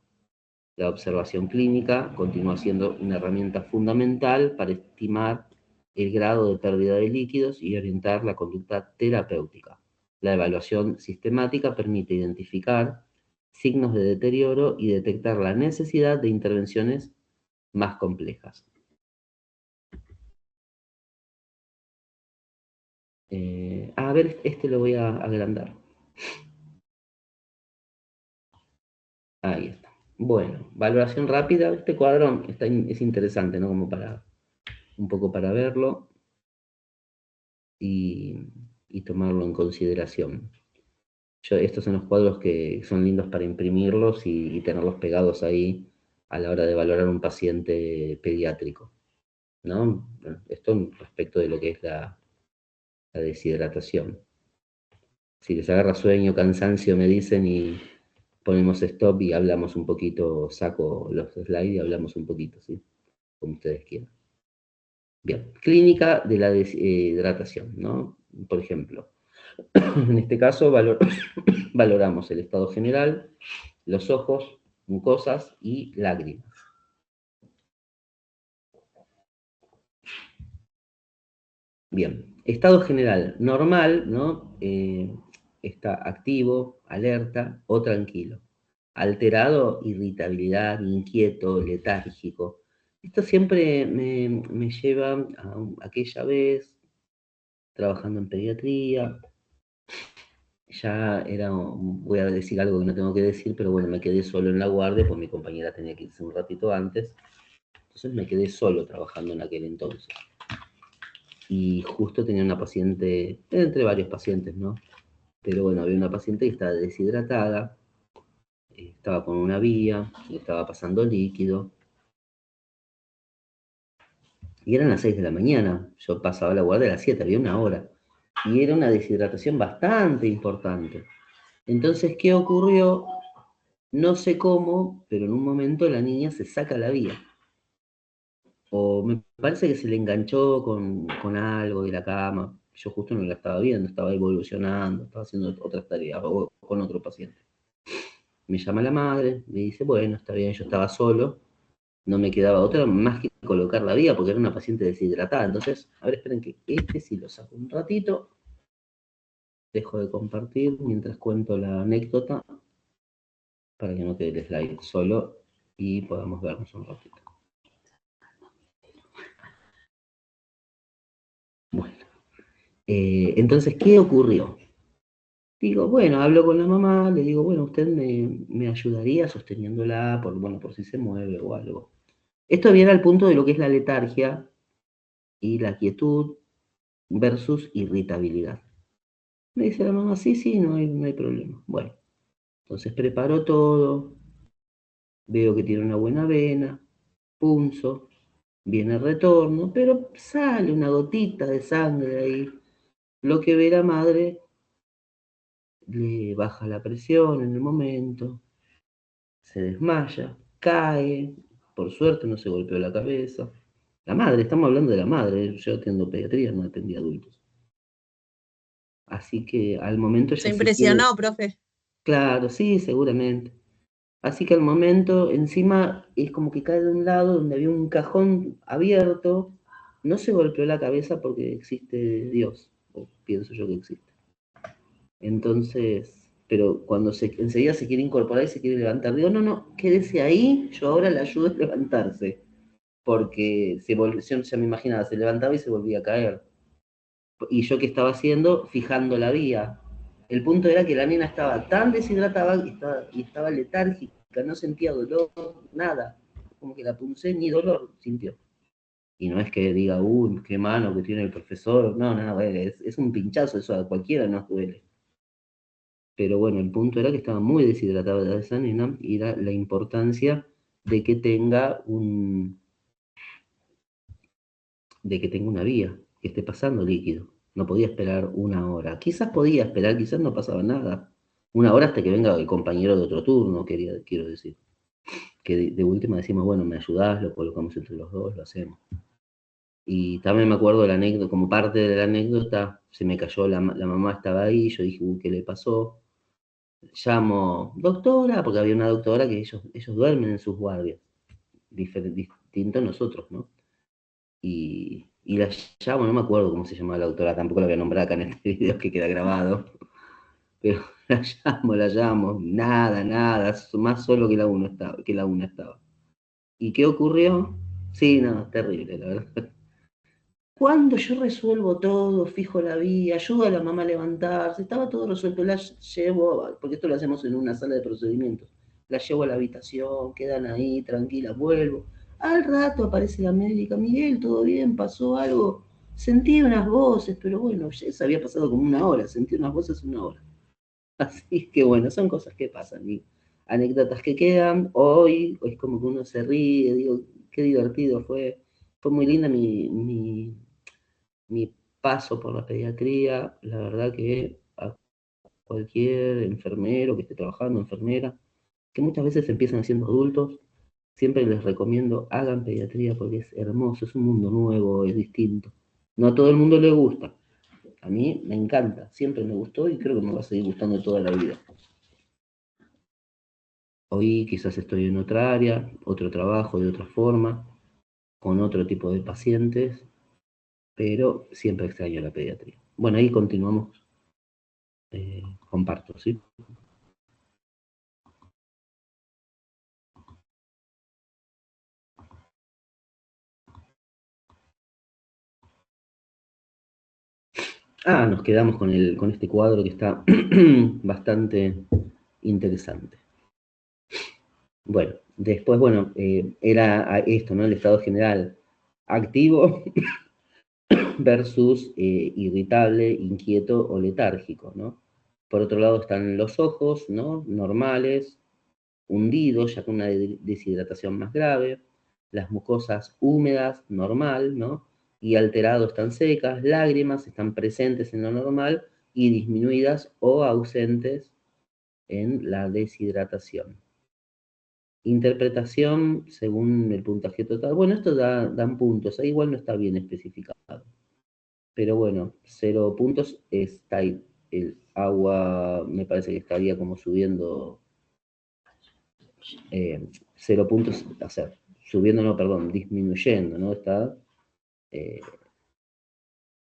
[SPEAKER 1] La observación clínica continúa siendo una herramienta fundamental para estimar el grado de pérdida de líquidos y orientar la conducta terapéutica. La evaluación sistemática permite identificar signos de deterioro y detectar la necesidad de intervenciones más complejas. A ver, este lo voy a agrandar. Ahí está. Bueno, valoración rápida. Este cuadro es interesante, ¿no? Como para un poco para verlo y tomarlo en consideración. Estos son los cuadros que son lindos para imprimirlos y tenerlos pegados ahí a la hora de valorar un paciente pediátrico, ¿no? Esto respecto de lo que es la deshidratación. Si les agarra sueño, cansancio, me dicen y ponemos stop y hablamos un poquito, saco los slides y hablamos un poquito, ¿sí? Como ustedes quieran. Bien, clínica de la deshidratación, ¿no? Por ejemplo, en este caso valoramos el estado general, los ojos, mucosas y lágrimas. Bien, estado general normal, ¿no? Está activo, alerta o tranquilo. Alterado, irritabilidad, inquieto, letárgico. Esto siempre me lleva a aquella vez, trabajando en pediatría, ya era, voy a decir algo que no tengo que decir, pero bueno, me quedé solo en la guardia, pues mi compañera tenía que irse un ratito antes, entonces me quedé solo trabajando en aquel entonces. Y justo tenía una paciente, entre varios pacientes, ¿no? Pero bueno, había una paciente que estaba deshidratada, estaba con una vía, le estaba pasando líquido, y eran las 6 de la mañana, yo pasaba la guardia a las 7, había una hora, y era una deshidratación bastante importante. Entonces, ¿qué ocurrió? No sé cómo, pero en un momento la niña se saca la vía. O me parece que se le enganchó con algo de la cama. Yo justo no la estaba viendo, estaba evolucionando, estaba haciendo otras tareas o con otro paciente. Me llama la madre, me dice, bueno, está bien, yo estaba solo, no me quedaba otra más que colocar la vía porque era una paciente deshidratada. Entonces, a ver, esperen que este sí lo saco un ratito. Dejo de compartir mientras cuento la anécdota para que no quede el slide solo y podamos vernos un ratito. Bueno, entonces, ¿qué ocurrió? Digo, bueno, hablo con la mamá, le digo, bueno, usted me ayudaría sosteniéndola por si se mueve o algo. Esto viene al punto de lo que es la letargia y la quietud versus irritabilidad. Me dice la mamá, sí, sí, no hay problema. Bueno, entonces preparo todo, veo que tiene una buena vena, punzo, viene el retorno, pero sale una gotita de sangre ahí. Lo que ve la madre, le baja la presión en el momento, se desmaya, cae, por suerte no se golpeó la cabeza. La madre, estamos hablando de la madre, yo atiendo pediatría, no atendía adultos. Así que al momento
[SPEAKER 2] Se
[SPEAKER 1] ya sí quiere,
[SPEAKER 2] impresionó, profe.
[SPEAKER 1] claro, sí, seguramente. Así que al momento, encima, es como que cae de un lado donde había un cajón abierto, no se golpeó la cabeza porque existe Dios, o pienso yo que existe. Entonces, pero cuando enseguida se quiere incorporar y se quiere levantar, digo, no, quédese ahí, yo ahora le ayudo a levantarse, porque yo ya me imaginaba, se levantaba y se volvía a caer. Y yo qué estaba haciendo, fijando la vía. El punto era que la nena estaba tan deshidratada y estaba letárgica, no sentía dolor, nada. Como que la punce, ni dolor sintió. Y no es que diga, uy, qué mano que tiene el profesor. No, es un pinchazo, eso a cualquiera nos duele. Pero bueno, el punto era que estaba muy deshidratada esa nena y era la importancia de que tenga una vía, que esté pasando líquido, No podía esperar una hora. Quizás podía esperar, quizás no pasaba nada. Una hora hasta que venga el compañero de otro turno, quiero decir. Que de última decimos, bueno, me ayudás, lo colocamos entre los dos, lo hacemos. Y también me acuerdo de la anécdota, como parte de la anécdota, se me cayó, la mamá estaba ahí, yo dije, ¿qué le pasó? Llamo, doctora, porque había una doctora que ellos duermen en sus guardias, distinto a nosotros, ¿no? Y la llamo, no me acuerdo cómo se llamaba la doctora, tampoco la voy a nombrar acá en este video que queda grabado, pero la llamo, nada, más solo que la una estaba. ¿Y qué ocurrió? Sí, no, terrible, la verdad. Cuando yo resuelvo todo, fijo la vía, ayudo a la mamá a levantarse, estaba todo resuelto, la llevo, porque esto lo hacemos en una sala de procedimientos, la llevo a la habitación, quedan ahí, tranquila, vuelvo. Al rato aparece la médica, Miguel, ¿todo bien? ¿Pasó algo? Sentí unas voces, pero bueno, ya se había pasado como una hora, sentí unas voces una hora. Así que bueno, son cosas que pasan y anécdotas que quedan. Hoy es como que uno se ríe, digo, qué divertido fue. Fue muy linda mi paso por la pediatría. La verdad que a cualquier enfermero que esté trabajando, enfermera, que muchas veces empiezan siendo adultos, siempre les recomiendo hagan pediatría porque es hermoso, es un mundo nuevo, es distinto. No a todo el mundo le gusta. A mí me encanta, siempre me gustó y creo que me va a seguir gustando toda la vida. Hoy quizás estoy en otra área, otro trabajo de otra forma, con otro tipo de pacientes, pero siempre extraño la pediatría. Bueno, ahí continuamos, comparto, ¿sí? Nos quedamos con este cuadro que está bastante interesante. Bueno, después, bueno, era esto, ¿no? El estado general activo versus irritable, inquieto o letárgico, ¿no? Por otro lado están los ojos, ¿no? Normales, hundidos, ya con una deshidratación más grave, las mucosas húmedas, normal, ¿no? Y alterados están secas, lágrimas están presentes en lo normal y disminuidas o ausentes en la deshidratación. Interpretación según el puntaje total. Bueno, esto dan puntos, ahí igual no está bien especificado. Pero bueno, 0 puntos está el agua, me parece que estaría como subiendo 0 puntos, o sea, subiendo, no, perdón, disminuyendo, ¿no? Eh,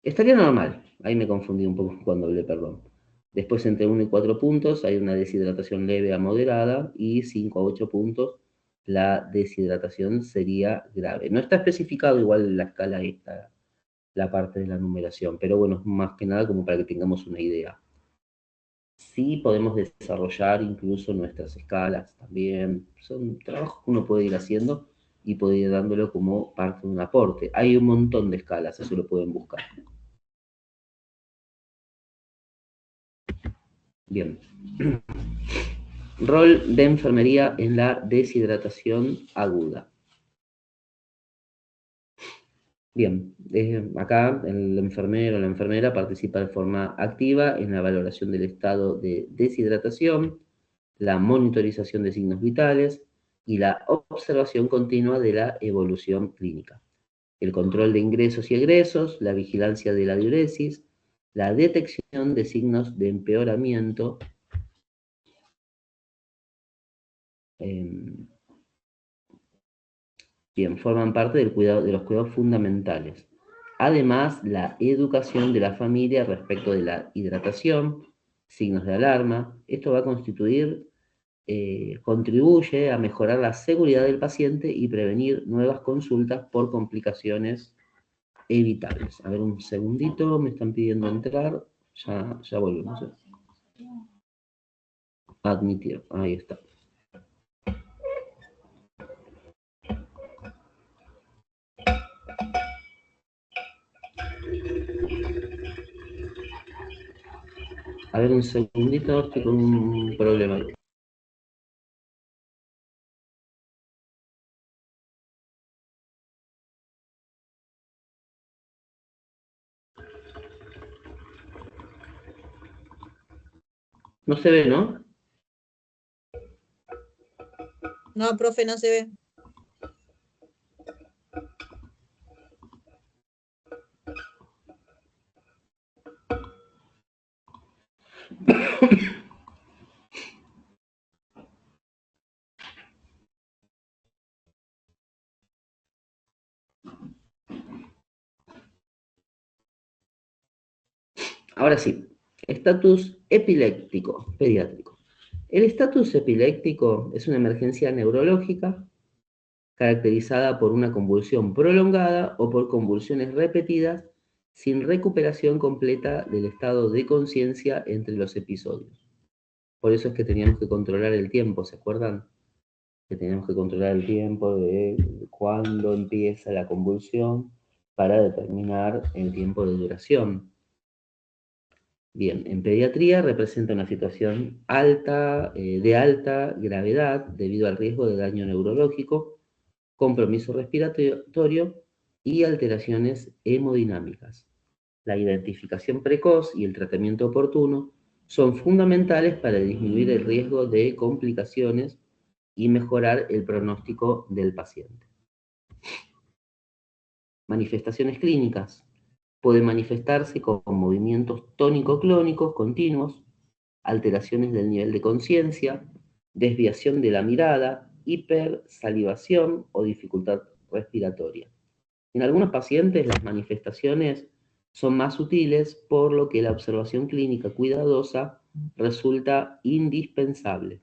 [SPEAKER 1] estaría normal, ahí me confundí un poco cuando hablé, perdón. Después entre 1 y 4 puntos hay una deshidratación leve a moderada y 5 a 8 puntos la deshidratación sería grave. No está especificado igual en la escala esta, la parte de la numeración, pero bueno, más que nada como para que tengamos una idea. Sí podemos desarrollar incluso nuestras escalas también. Son trabajos que uno puede ir haciendo y puede ir dándolo como parte de un aporte. Hay un montón de escalas, eso lo pueden buscar. Bien. Rol de enfermería en la deshidratación aguda. Bien, acá el enfermero o la enfermera participa de forma activa en la valoración del estado de deshidratación, la monitorización de signos vitales y la observación continua de la evolución clínica. El control de ingresos y egresos, la vigilancia de la diuresis, la detección de signos de empeoramiento, bien, forman parte del cuidado, de los cuidados fundamentales. Además, la educación de la familia respecto de la hidratación, signos de alarma, esto va a contribuye a mejorar la seguridad del paciente y prevenir nuevas consultas por complicaciones evitables. A ver, un segundito, me están pidiendo entrar, ya volvemos. Admitir, ahí está. A ver, un segundito, estoy con un problema. No se ve, ¿no?
[SPEAKER 2] No, profe, no se ve.
[SPEAKER 1] Ahora sí, estatus epiléptico pediátrico. El estatus epiléptico es una emergencia neurológica caracterizada por una convulsión prolongada o por convulsiones repetidas sin recuperación completa del estado de conciencia entre los episodios. Por eso es que teníamos que controlar el tiempo, ¿se acuerdan? Que teníamos que controlar el tiempo de cuándo empieza la convulsión para determinar el tiempo de duración. Bien, en pediatría representa una situación de alta gravedad debido al riesgo de daño neurológico, compromiso respiratorio y alteraciones hemodinámicas. La identificación precoz y el tratamiento oportuno son fundamentales para disminuir el riesgo de complicaciones y mejorar el pronóstico del paciente. Manifestaciones clínicas. Puede manifestarse con movimientos tónico-clónicos continuos, alteraciones del nivel de conciencia, desviación de la mirada, hipersalivación o dificultad respiratoria. En algunos pacientes las manifestaciones son más sutiles, por lo que la observación clínica cuidadosa resulta indispensable.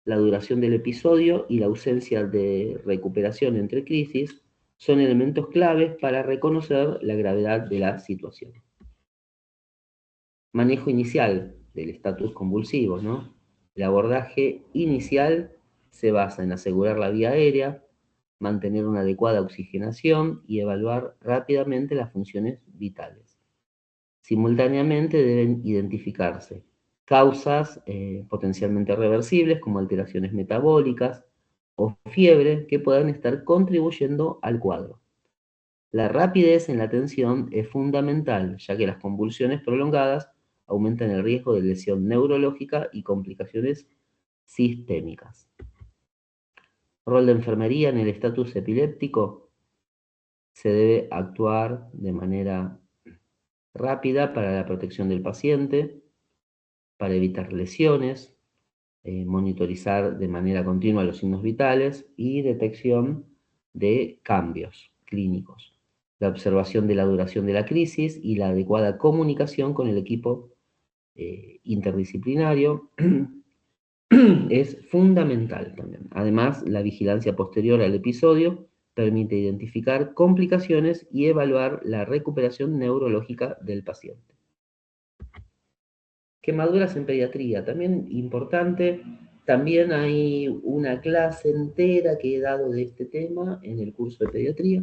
[SPEAKER 1] La duración del episodio y la ausencia de recuperación entre crisis son elementos claves para reconocer la gravedad de la situación. Manejo inicial del estatus convulsivo, ¿no? El abordaje inicial se basa en asegurar la vía aérea, mantener una adecuada oxigenación y evaluar rápidamente las funciones vitales. Simultáneamente deben identificarse causas potencialmente reversibles como alteraciones metabólicas o fiebre que puedan estar contribuyendo al cuadro. La rapidez en la atención es fundamental, ya que las convulsiones prolongadas aumentan el riesgo de lesión neurológica y complicaciones sistémicas. Rol de enfermería en el estatus epiléptico. Se debe actuar de manera rápida para la protección del paciente, para evitar lesiones, monitorizar de manera continua los signos vitales y detección de cambios clínicos. La observación de la duración de la crisis y la adecuada comunicación con el equipo interdisciplinario es fundamental también. Además, la vigilancia posterior al episodio permite identificar complicaciones y evaluar la recuperación neurológica del paciente. Quemaduras en pediatría, también importante. También hay una clase entera que he dado de este tema en el curso de pediatría.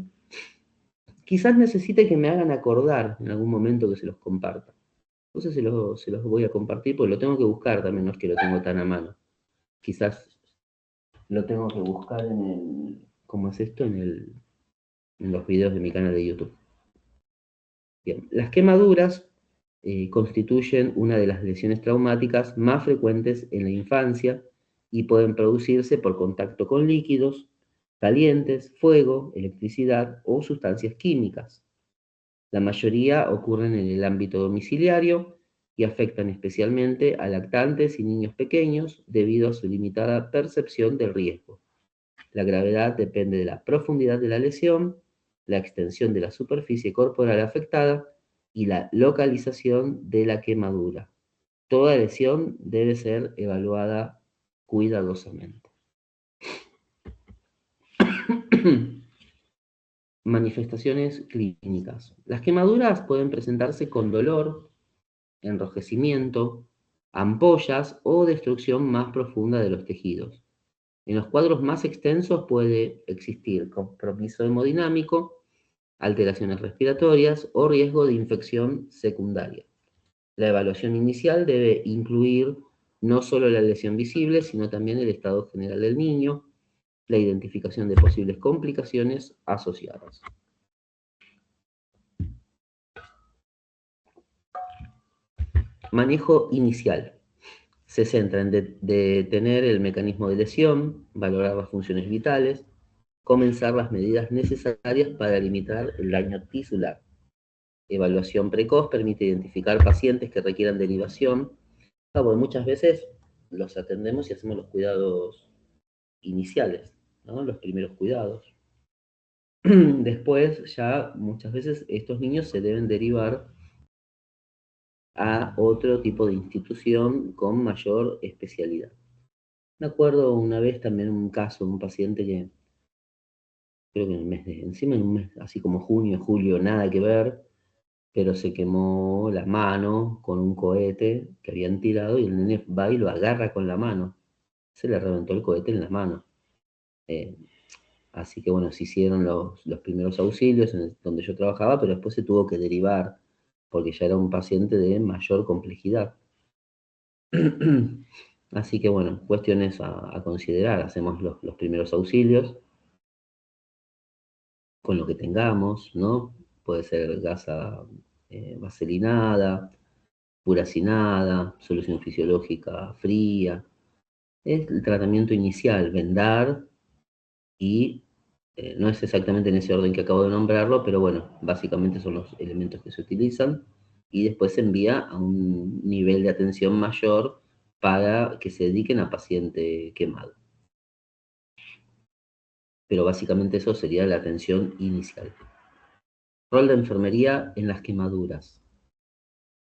[SPEAKER 1] Quizás necesite que me hagan acordar en algún momento que se los comparta. Entonces se los voy a compartir, porque lo tengo que buscar también, no es que lo tengo tan a mano. Quizás lo tengo que buscar en el... ¿Cómo es esto? En los videos de mi canal de YouTube. Bien, las quemaduras constituyen una de las lesiones traumáticas más frecuentes en la infancia y pueden producirse por contacto con líquidos calientes, fuego, electricidad o sustancias químicas. La mayoría ocurren en el ámbito domiciliario y afectan especialmente a lactantes y niños pequeños debido a su limitada percepción del riesgo. La gravedad depende de la profundidad de la lesión, la extensión de la superficie corporal afectada y la localización de la quemadura. Toda lesión debe ser evaluada cuidadosamente. Manifestaciones clínicas. Las quemaduras pueden presentarse con dolor, enrojecimiento, ampollas o destrucción más profunda de los tejidos. En los cuadros más extensos puede existir compromiso hemodinámico, alteraciones respiratorias o riesgo de infección secundaria. La evaluación inicial debe incluir no solo la lesión visible, sino también el estado general del niño, la identificación de posibles complicaciones asociadas. Manejo inicial. Se centra en detener el mecanismo de lesión, valorar las funciones vitales, comenzar las medidas necesarias para limitar el daño tisular. Evaluación precoz permite identificar pacientes que requieran derivación. Porque muchas veces los atendemos y hacemos los cuidados iniciales, ¿no? Los primeros cuidados. Después ya muchas veces estos niños se deben derivar a otro tipo de institución con mayor especialidad. Me acuerdo una vez también un caso de un paciente que, creo que en el mes de, encima en un mes así como junio, julio, nada que ver, pero se quemó la mano con un cohete que habían tirado y el nene va y lo agarra con la mano. Se le reventó el cohete en la mano. Eh, Así que bueno, se hicieron los primeros auxilios donde yo trabajaba, pero después se tuvo que derivar porque ya era un paciente de mayor complejidad. Así que bueno, cuestiones a considerar. Hacemos los primeros auxilios con lo que tengamos, ¿no? Puede ser gasa vaselinada, puracinada, solución fisiológica fría. Es el tratamiento inicial, vendar y no es exactamente en ese orden que acabo de nombrarlo, pero bueno, básicamente son los elementos que se utilizan y después se envía a un nivel de atención mayor para que se dediquen a paciente quemado. Pero básicamente eso sería la atención inicial. Rol de enfermería en las quemaduras.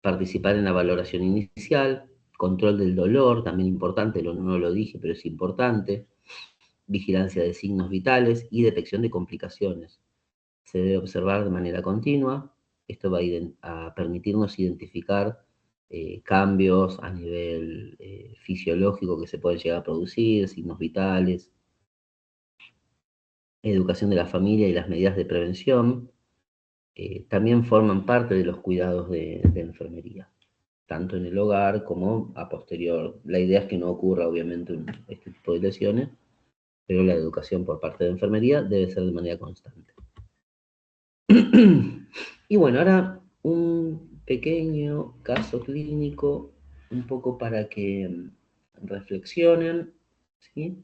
[SPEAKER 1] Participar en la valoración inicial, control del dolor, también importante, no lo dije, pero es importante, vigilancia de signos vitales y detección de complicaciones. Se debe observar de manera continua. Esto va a permitirnos identificar cambios a nivel fisiológico que se pueden llegar a producir, signos vitales, educación de la familia y las medidas de prevención. También forman parte de los cuidados de enfermería, tanto en el hogar como a posterior. La idea es que no ocurra, obviamente, este tipo de lesiones, pero la educación por parte de enfermería debe ser de manera constante. Y bueno, ahora un pequeño caso clínico, un poco para que reflexionen, ¿sí?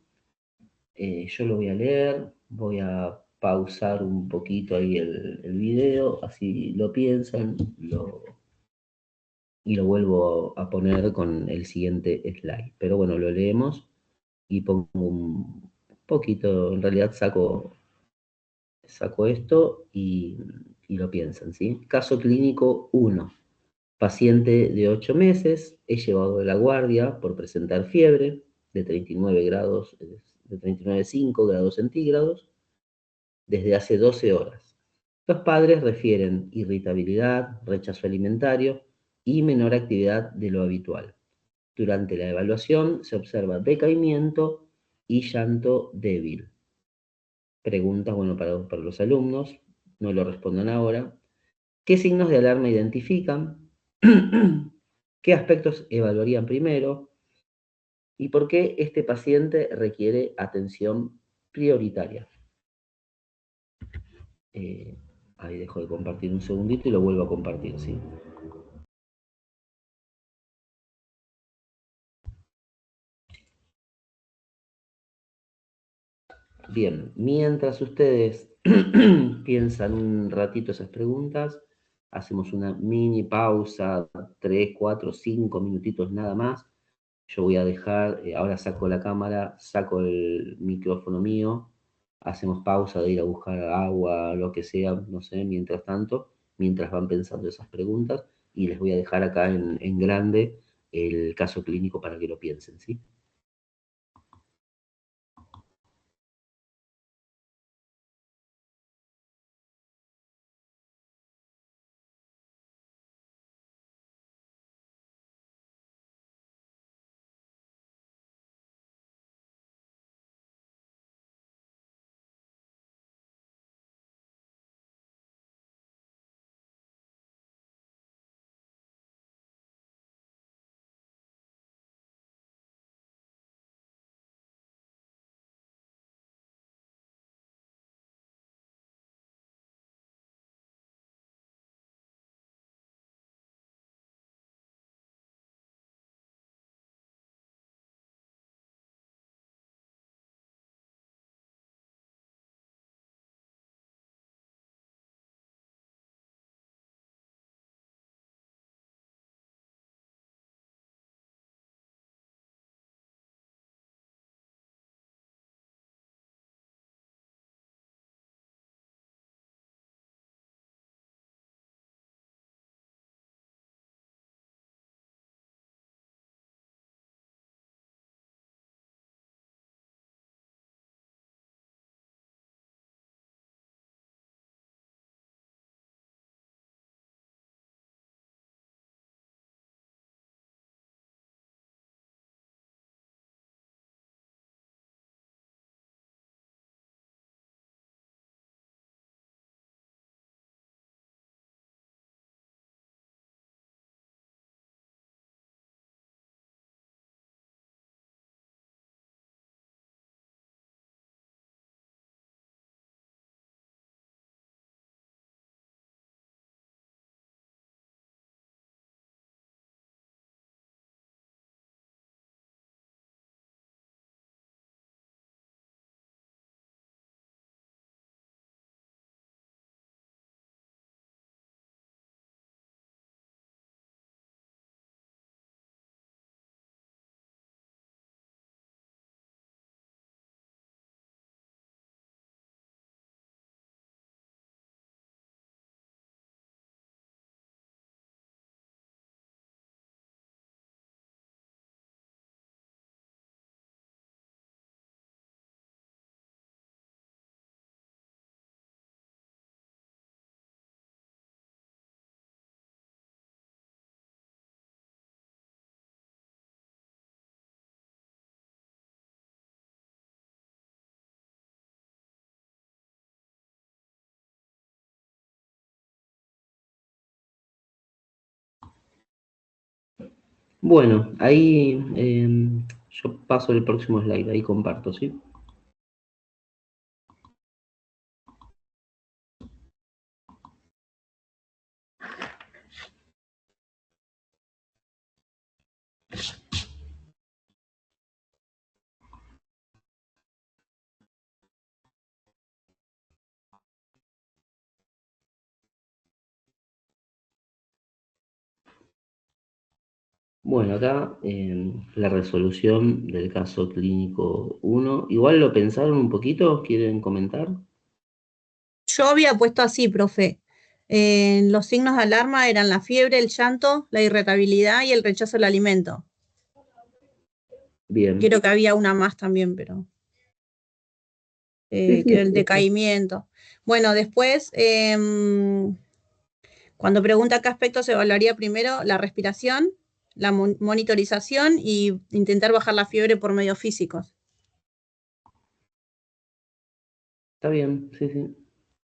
[SPEAKER 1] Yo lo voy a leer, voy a pausar un poquito ahí el video, así lo piensan, y lo vuelvo a poner con el siguiente slide. Pero bueno, lo leemos y pongo un poquito, en realidad saco esto y lo piensan, ¿sí? Caso clínico 1. Paciente de 8 meses, es llevado de la guardia por presentar fiebre de 39 grados, de 39,5 grados centígrados, desde hace 12 horas. Los padres refieren irritabilidad, rechazo alimentario y menor actividad de lo habitual. Durante la evaluación se observa decaimiento y llanto débil. Preguntas, bueno, para los alumnos, no lo respondan ahora. ¿Qué signos de alarma identifican? ¿Qué aspectos evaluarían primero? ¿Y por qué este paciente requiere atención prioritaria? Eh, Ahí dejo de compartir un segundito y lo vuelvo a compartir, ¿sí? Bien, mientras ustedes piensan un ratito esas preguntas, hacemos una mini pausa, 3, 4, 5 minutitos nada más. Yo voy a dejar, ahora saco la cámara, saco el micrófono mío, hacemos pausa de ir a buscar agua, lo que sea, no sé, mientras tanto, mientras van pensando esas preguntas, y les voy a dejar acá en grande el caso clínico para que lo piensen, ¿sí? Bueno, ahí yo paso el próximo slide, ahí comparto, ¿sí? Bueno, acá la resolución del caso clínico 1. Igual lo pensaron un poquito, ¿quieren comentar?
[SPEAKER 2] Yo había puesto así, profe. Los signos de alarma eran la fiebre, el llanto, la irritabilidad y el rechazo al alimento.
[SPEAKER 1] Bien.
[SPEAKER 2] Quiero que había una más también, pero
[SPEAKER 1] Sí,
[SPEAKER 2] que era
[SPEAKER 1] sí,
[SPEAKER 2] el decaimiento. Bueno, después, cuando pregunta qué aspectos evaluaría primero, la respiración, la monitorización y intentar bajar la fiebre por medios físicos.
[SPEAKER 1] está bien, sí, sí.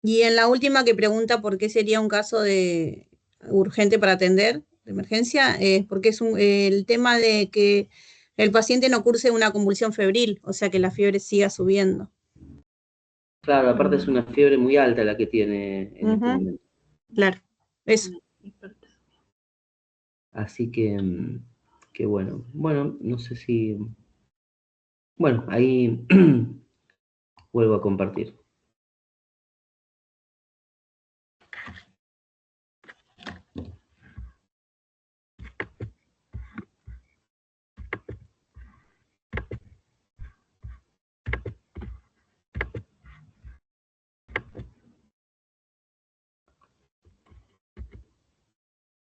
[SPEAKER 2] Y en la última que pregunta por qué sería un caso de urgente para atender, de emergencia, porque es el tema de que el paciente no curse una convulsión febril, o sea que la fiebre siga subiendo.
[SPEAKER 1] Claro, aparte es una fiebre muy alta la que tiene en este
[SPEAKER 2] Ujú,
[SPEAKER 1] momento.
[SPEAKER 2] claro, eso.
[SPEAKER 1] Así que bueno. Bueno, no sé si... Bueno, ahí vuelvo a compartir.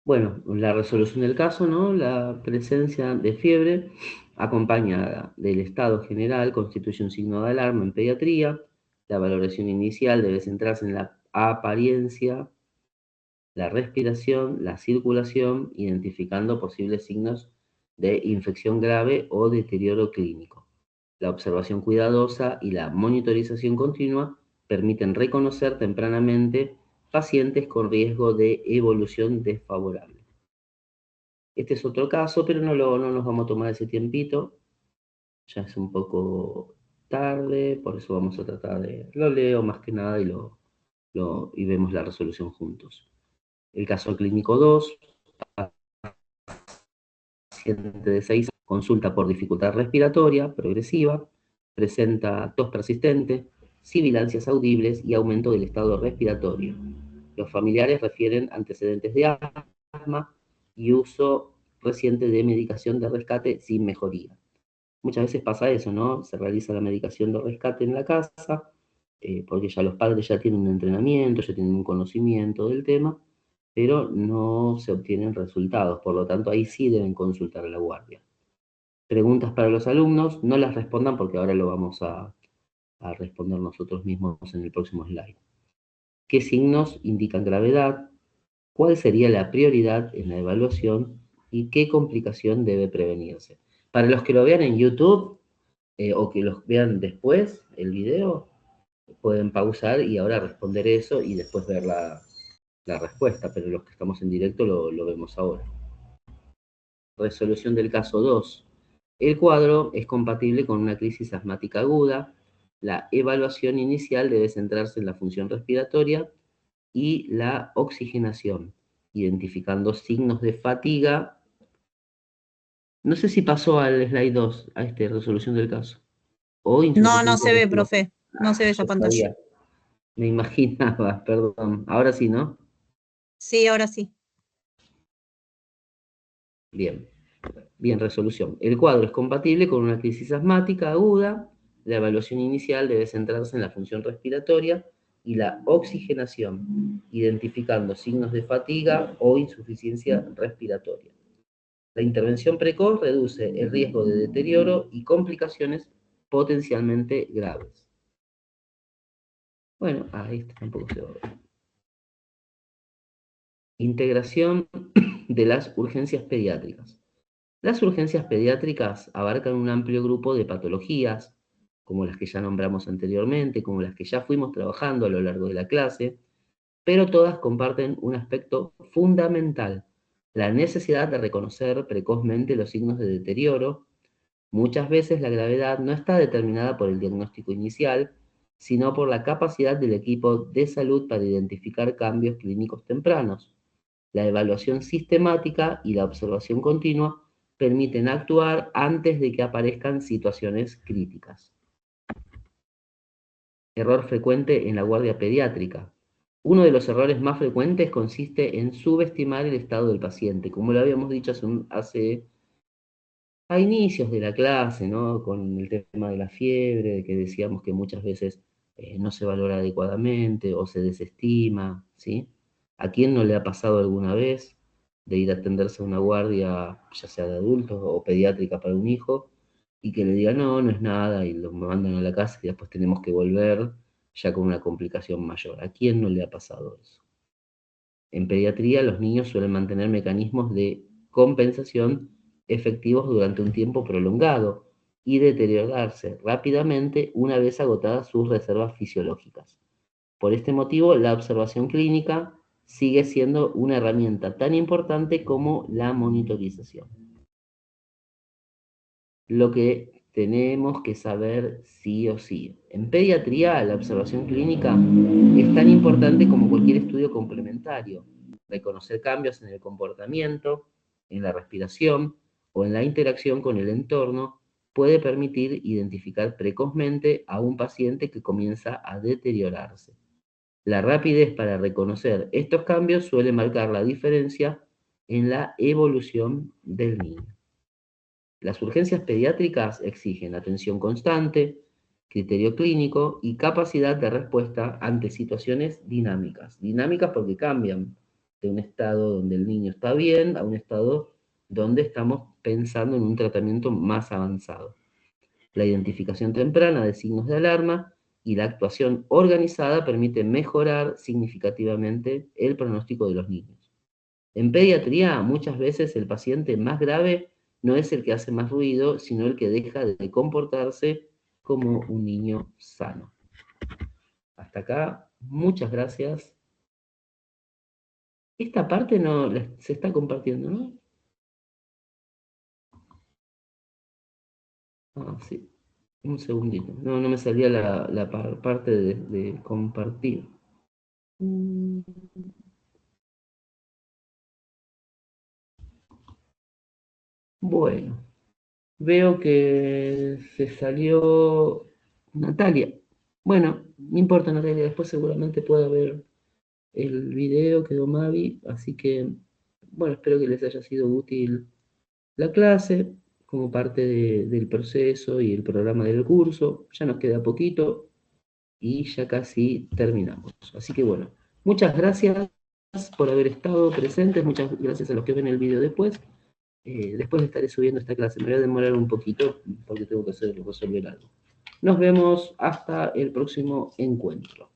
[SPEAKER 1] Bueno, la resolución del caso, ¿no? La presencia de fiebre acompañada del estado general constituye un signo de alarma en pediatría. La valoración inicial debe centrarse en la apariencia, la respiración, la circulación, identificando posibles signos de infección grave o deterioro clínico. La observación cuidadosa y la monitorización continua permiten reconocer tempranamente pacientes con riesgo de evolución desfavorable. Este es otro caso, pero no nos vamos a tomar ese tiempito. Ya es un poco tarde, por eso vamos a tratar de... Lo leo más que nada y vemos la resolución juntos. El caso clínico 2, paciente de 6 consulta por dificultad respiratoria progresiva, presenta tos persistente, sibilancias audibles y aumento del estado respiratorio. Los familiares refieren antecedentes de asma y uso reciente de medicación de rescate sin mejoría. Muchas veces pasa eso, ¿no? Se realiza la medicación de rescate en la casa, porque ya los padres ya tienen un entrenamiento, ya tienen un conocimiento del tema, pero no se obtienen resultados, por lo tanto ahí sí deben consultar a la guardia. Preguntas para los alumnos, no las respondan porque ahora lo vamos a responder nosotros mismos en el próximo slide. ¿Qué signos indican gravedad? ¿Cuál sería la prioridad en la evaluación? ¿Y qué complicación debe prevenirse? Para los que lo vean en YouTube o que los vean después, el video, pueden pausar y ahora responder eso y después ver la respuesta, pero los que estamos en directo lo vemos ahora. Resolución del caso 2. El cuadro es compatible con una crisis asmática aguda. La evaluación inicial debe centrarse en la función respiratoria y la oxigenación, identificando signos de fatiga. No sé si pasó al slide 2, a esta resolución del caso, o
[SPEAKER 2] No, no
[SPEAKER 1] insuficiencia
[SPEAKER 2] se ve,
[SPEAKER 1] respiratoria.
[SPEAKER 2] profe. No se ve esa
[SPEAKER 1] Yo
[SPEAKER 2] pantalla.
[SPEAKER 1] sabía, me imaginaba, perdón. Ahora sí, ¿no?
[SPEAKER 2] Sí, ahora sí.
[SPEAKER 1] Bien. Bien, resolución. El cuadro es compatible con una crisis asmática aguda. La evaluación inicial debe centrarse en la función respiratoria y la oxigenación, identificando signos de fatiga o insuficiencia respiratoria. La intervención precoz reduce el riesgo de deterioro y complicaciones potencialmente graves. Bueno, este tampoco se va a ver. Integración de las urgencias pediátricas. Las urgencias pediátricas abarcan un amplio grupo de patologías, como las que ya nombramos anteriormente, como las que ya fuimos trabajando a lo largo de la clase, pero todas comparten un aspecto fundamental, La necesidad de reconocer precozmente los signos de deterioro. Muchas veces la gravedad no está determinada por el diagnóstico inicial, sino por la capacidad del equipo de salud para identificar cambios clínicos tempranos. La evaluación sistemática y la observación continua permiten actuar antes de que aparezcan situaciones críticas. Error frecuente en la guardia pediátrica. Uno de los errores más frecuentes consiste en subestimar el estado del paciente. Como lo habíamos dicho a inicios de la clase, ¿no? Con el tema de la fiebre, de que decíamos que muchas veces no se valora adecuadamente o se desestima, ¿sí? ¿A quién no le ha pasado alguna vez de ir a atenderse a una guardia, ya sea de adultos o pediátrica para un hijo, y que le digan, no, no es nada, y lo mandan a la casa y después tenemos que volver ya con una complicación mayor? ¿A quién no le ha pasado eso? En pediatría, los niños suelen mantener mecanismos de compensación efectivos durante un tiempo prolongado y deteriorarse rápidamente una vez agotadas sus reservas fisiológicas. Por este motivo, la observación clínica sigue siendo una herramienta tan importante como la monitorización. Lo que tenemos que saber sí o sí. En pediatría, la observación clínica es tan importante como cualquier estudio complementario. Reconocer cambios en el comportamiento, en la respiración o en la interacción con el entorno puede permitir identificar precozmente a un paciente que comienza a deteriorarse. La rapidez para reconocer estos cambios suele marcar la diferencia en la evolución del niño. Las urgencias pediátricas exigen atención constante, criterio clínico y capacidad de respuesta ante situaciones dinámicas. Dinámicas porque cambian de un estado donde el niño está bien a un estado donde estamos pensando en un tratamiento más avanzado. La identificación temprana de signos de alarma y la actuación organizada permite mejorar significativamente el pronóstico de los niños. En pediatría, muchas veces el paciente más grave no es el que hace más ruido, sino el que deja de comportarse como un niño sano. Hasta acá, muchas gracias. Esta parte no se está compartiendo, ¿no? Ah, sí. Un segundito. No, no me salía la parte de compartir. Bueno, veo que se salió Natalia. Bueno, no importa, Natalia, después seguramente pueda ver el video, quedó Mavi, así que, bueno, espero que les haya sido útil la clase como parte del proceso y el programa del curso. Ya nos queda poquito y ya casi terminamos. Así que bueno, muchas gracias por haber estado presentes, muchas gracias a los que ven el video después. Después estaré subiendo esta clase, me voy a demorar un poquito porque tengo que resolver algo. Nos vemos hasta el próximo encuentro.